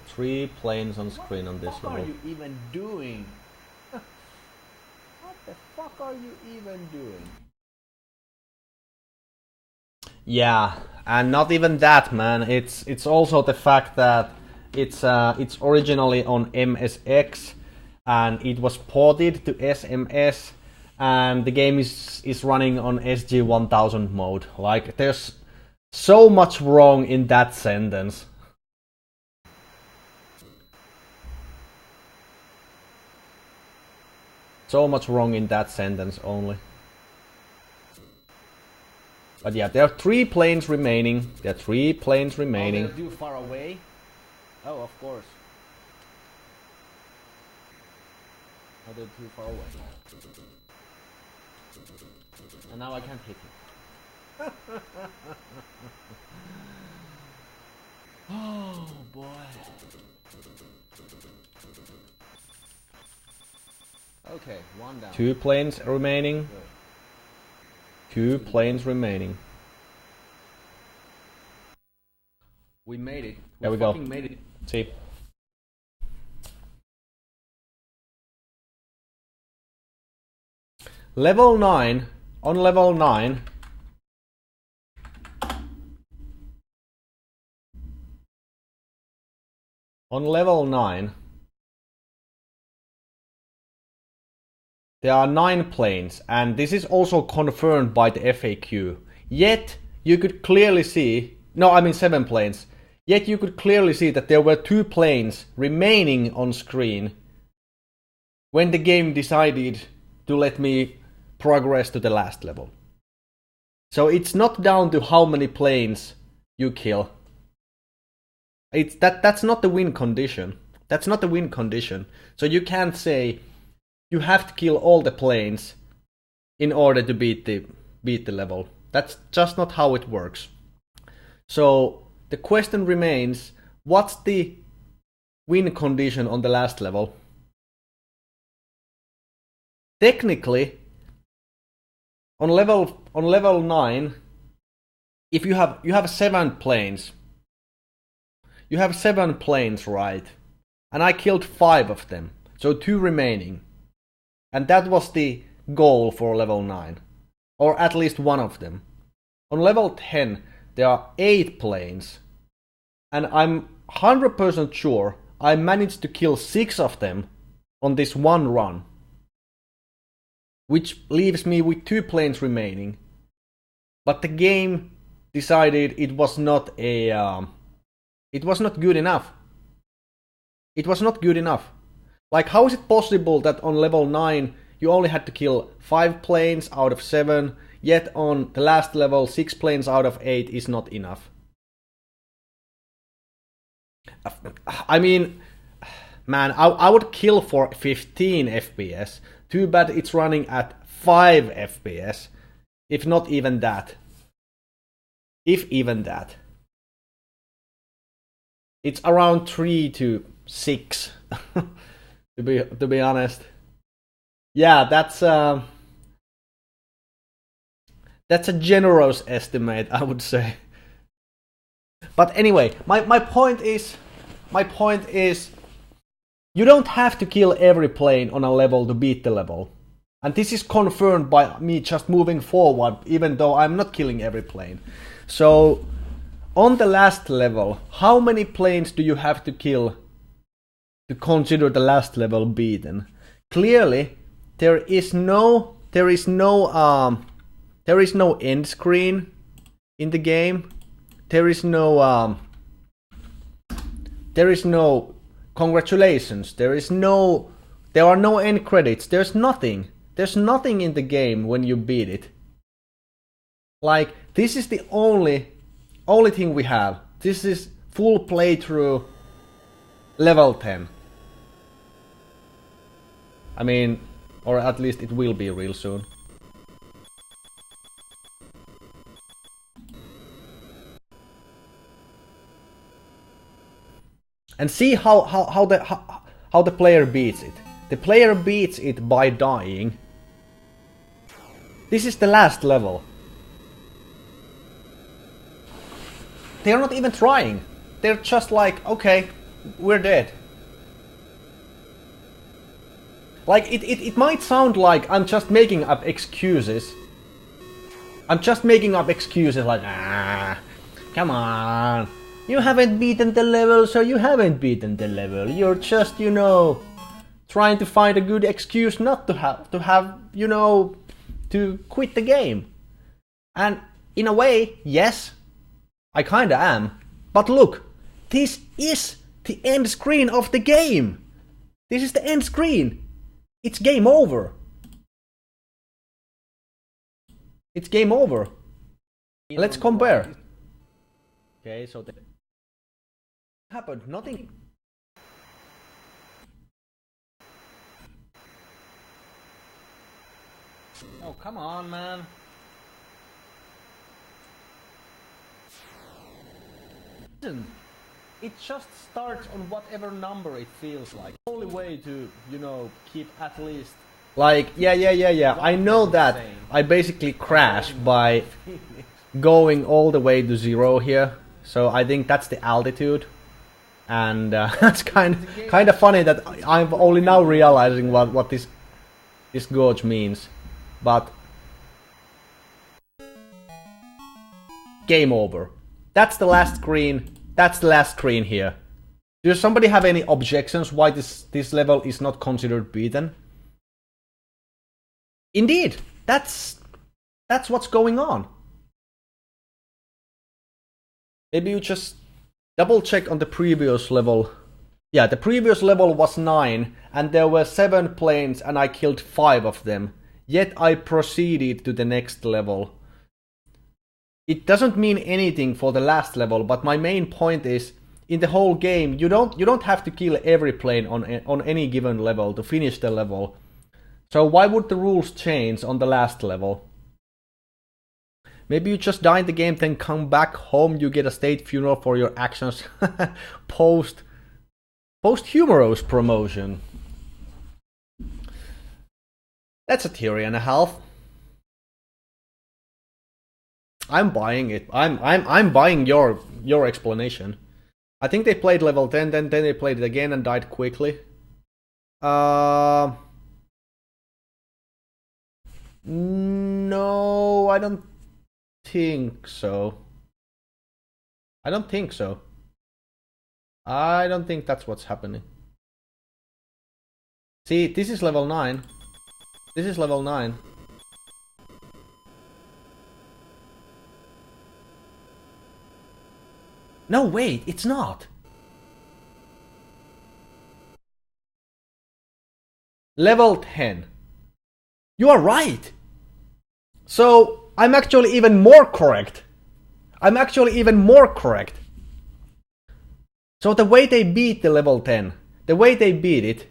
3 planes on screen on this level. What are you even doing? What the fuck are you even doing? Yeah, and not even that, man. It's also the fact that it's originally on MSX and it was ported to SMS, and the game is running on SG-1000 mode. Like, there's so much wrong in that sentence. So much wrong in that sentence only. But yeah, there are 3 planes remaining. There are 3 planes remaining. Oh, they're too far away? Oh, of course. Oh, they're too far away. And now I can't hit him. Oh boy. Okay, 1 down. 2 planes remaining. Good. 2 planes remaining. We made it. There we go. Made it. See. Level 9. On level 9. On level 9. There are 9 planes, and this is also confirmed by the FAQ. Yet, you could clearly see... No, I mean 7 planes. Yet you could clearly see that there were 2 planes remaining on screen when the game decided to let me progress to the last level. So it's not down to how many planes you kill. That's not the win condition. That's not the win condition. So you can't say you have to kill all the planes in order to beat the level. That's just not how it works. So the question remains, what's the win condition on the last level? Technically, on level 9, if you have 7 planes. You have 7 planes, right? And I killed 5 of them, so 2 remaining. And that was the goal for level 9. Or at least one of them. On level 10, there are 8 planes. And I'm 100% sure I managed to kill 6 of them on this one run. Which leaves me with 2 planes remaining. But the game decided it was not it was not good enough. It was not good enough. Like, how is it possible that on level 9 you only had to kill 5 planes out of 7, yet on the last level 6 planes out of 8 is not enough? I mean, man, I would kill for 15 FPS. Too bad it's running at 5 FPS. If not even that. If even that. It's around 3 to 6. to be honest. Yeah, that's a generous estimate, I would say. But anyway, my point is you don't have to kill every plane on a level to beat the level. And this is confirmed by me just moving forward, even though I'm not killing every plane. So, on the last level, how many planes do you have to kill to consider the last level beaten? Clearly, there is no end screen in the game. There is no congratulations. There are no end credits. There's nothing. There's nothing in the game when you beat it. Like, this is the only thing we have. This is full playthrough level 10. I mean, or at least it will be real soon. And see how the player beats it. The player beats it by dying. This is the last level. They're not even trying. They're just like, okay, we're dead. Like, it might sound like I'm just making up excuses. I'm just making up excuses like, come on. You haven't beaten the level, so you haven't beaten the level. You're just, trying to find a good excuse not to have, to quit the game. And in a way, yes, I kinda am. But look, this is the end screen of the game. This is the end screen. It's game over. It's game over. Let's compare. Okay, so happened nothing. Oh, come on, man. It just starts on whatever number it feels like. The only way to, you know, keep at least... Like, yeah. I know that I basically crash by going all the way to 0 here. So I think that's the altitude. And that's kind of funny that I'm only now realizing what this gorge means. But game over. That's the last screen. That's the last screen here. Does somebody have any objections why this level is not considered beaten? Indeed, that's what's going on. Maybe you just double check on the previous level. Yeah, the previous level was 9 and there were 7 planes and I killed 5 of them. Yet I proceeded to the next level. It doesn't mean anything for the last level, but my main point is, in the whole game, you don't have to kill every plane on any given level to finish the level. So why would the rules change on the last level? Maybe you just die in the game, then come back home, you get a state funeral for your actions. Posthumous promotion. That's a theory and a half. I'm buying it. I'm buying your explanation. I think they played level 10, then they played it again and died quickly. No, I don't think so. I don't think so. I don't think that's what's happening. See, this is level 9. This is level 9. No, wait, it's not. Level 10. You are right. So, I'm actually even more correct. So the way they beat the level 10, the way they beat it,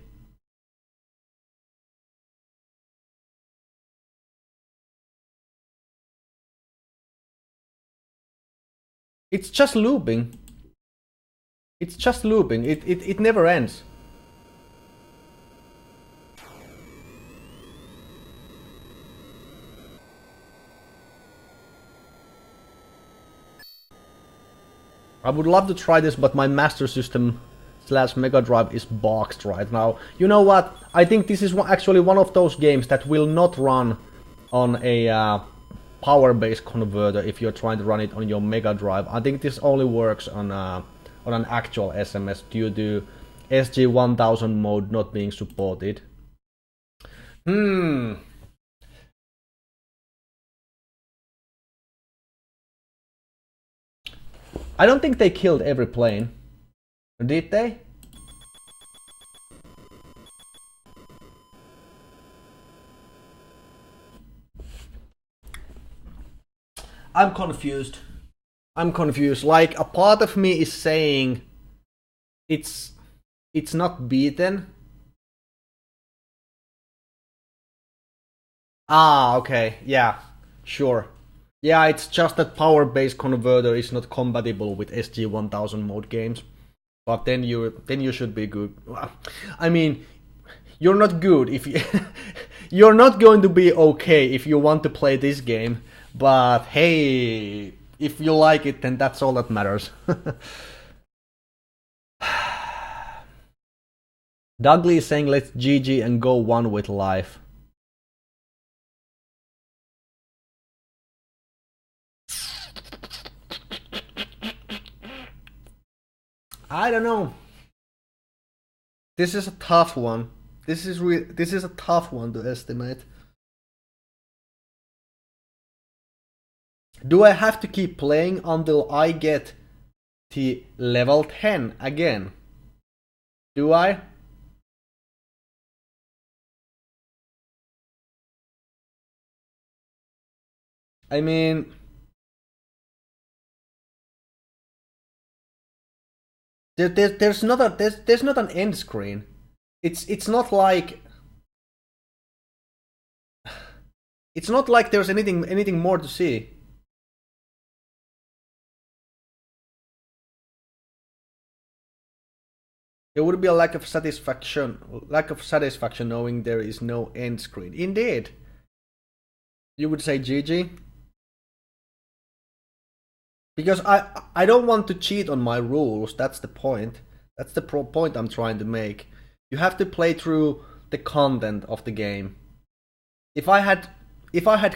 it's just looping. It's just looping. It never ends. I would love to try this, but my Master System / Mega Drive is boxed right now. You know what? I think this is actually one of those games that will not run on a power-based converter if you're trying to run it on your Mega Drive. I think this only works on an actual SMS due to SG-1000 mode not being supported. I don't think they killed every plane. Did they? I'm confused. Like, a part of me is saying it's not beaten. Ah, okay. Yeah, sure. Yeah, it's just that power-based converter is not compatible with SG-1000 mode games. But then you should be good. I mean, you're not good if you you're not going to be okay if you want to play this game. But hey, if you like it, then that's all that matters. Dougley is saying let's GG and go one with life. I don't know. This is a tough one. This is a tough one to estimate. Do I have to keep playing until I get to level 10 again? Do I? I mean, there's not an end screen. It's not like there's anything more to see. There would be a lack of satisfaction knowing there is no end screen. Indeed. You would say GG? Because I don't want to cheat on my rules. That's the point. That's the point I'm trying to make. You have to play through the content of the game. If I had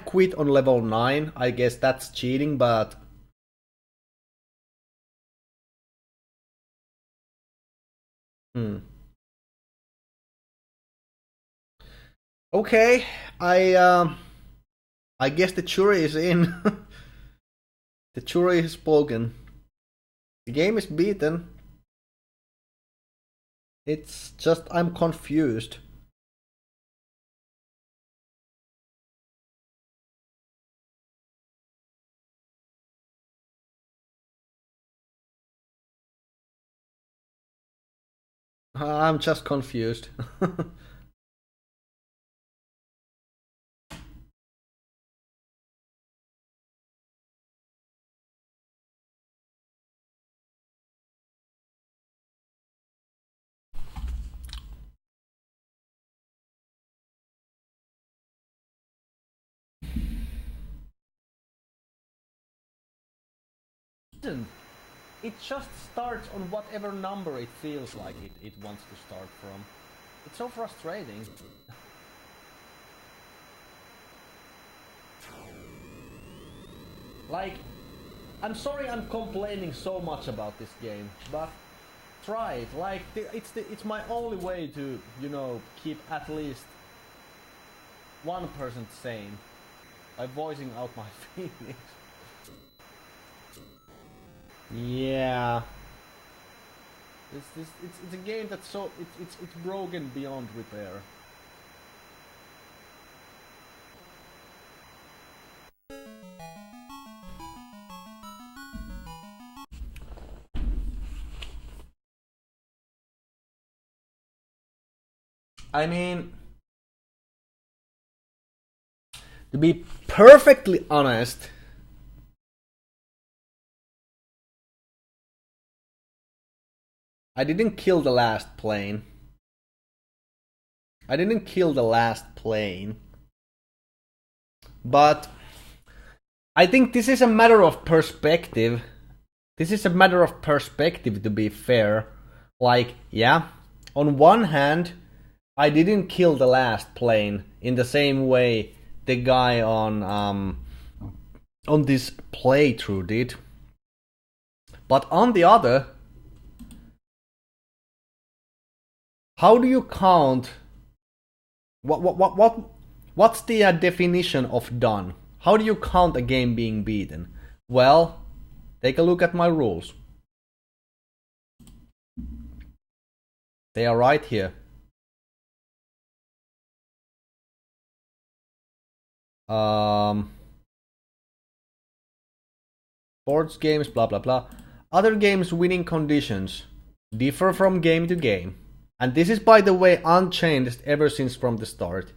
quit on level 9, I guess that's cheating, but Okay, I guess the jury is in. The jury has spoken. The game is beaten. It's just I'm confused. I'm just confused. It just starts on whatever number it feels like it wants to start from. It's so frustrating. Like, I'm sorry I'm complaining so much about this game, but try it. Like, it's my only way to, you know, keep at least 1% sane by voicing out my feelings. Yeah. It's a game that's so it's broken beyond repair. I mean, to be perfectly honest, I didn't kill the last plane. I didn't kill the last plane. But I think this is a matter of perspective. This is a matter of perspective, to be fair. Like, yeah, on one hand, I didn't kill the last plane in the same way the guy on this playthrough did. But on the other, how do you count? What's the definition of done? How do you count a game being beaten? Well, take a look at my rules. They are right here. Sports games, blah blah blah. Other games' winning conditions differ from game to game. And this is, by the way, unchanged ever since from the start.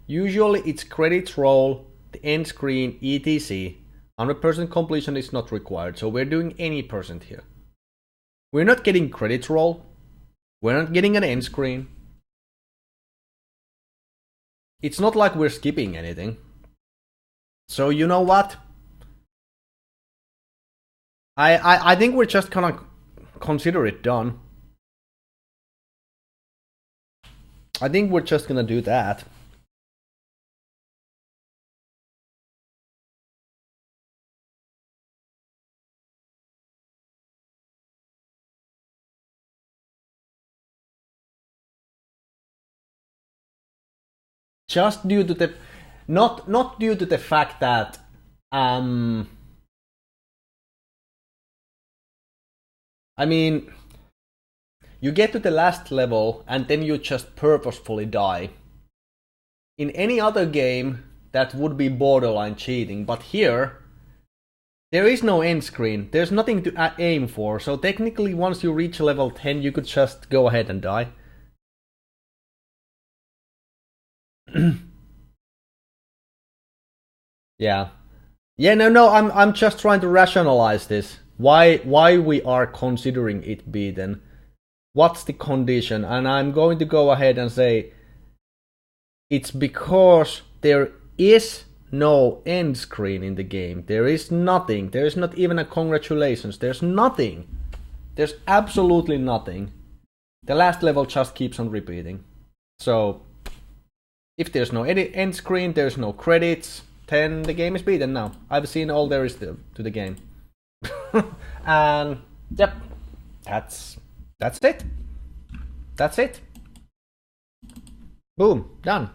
Usually it's credits roll, the end screen, etc. 100% completion is not required, so we're doing any percent here. We're not getting credits roll. We're not getting an end screen. It's not like we're skipping anything. So you know what? I think we're just gonna consider it done. I think we're just gonna do that. Just due to the not due to the fact that I mean, you get to the last level and then you just purposefully die. In any other game, that would be borderline cheating. But here, there is no end screen. There's nothing to aim for. So technically, once you reach level 10, you could just go ahead and die. Yeah. Yeah, no, I'm just trying to rationalize this. Why we are considering it beaten. What's the condition? And I'm going to go ahead and say it's because there is no end screen in the game. There is nothing. There is not even a congratulations. There's nothing. There's absolutely nothing. The last level just keeps on repeating. So, if there's no end screen, there's no credits, then the game is beaten now. I've seen all there is to the game. And, yep, that's it. That's it. Boom, done.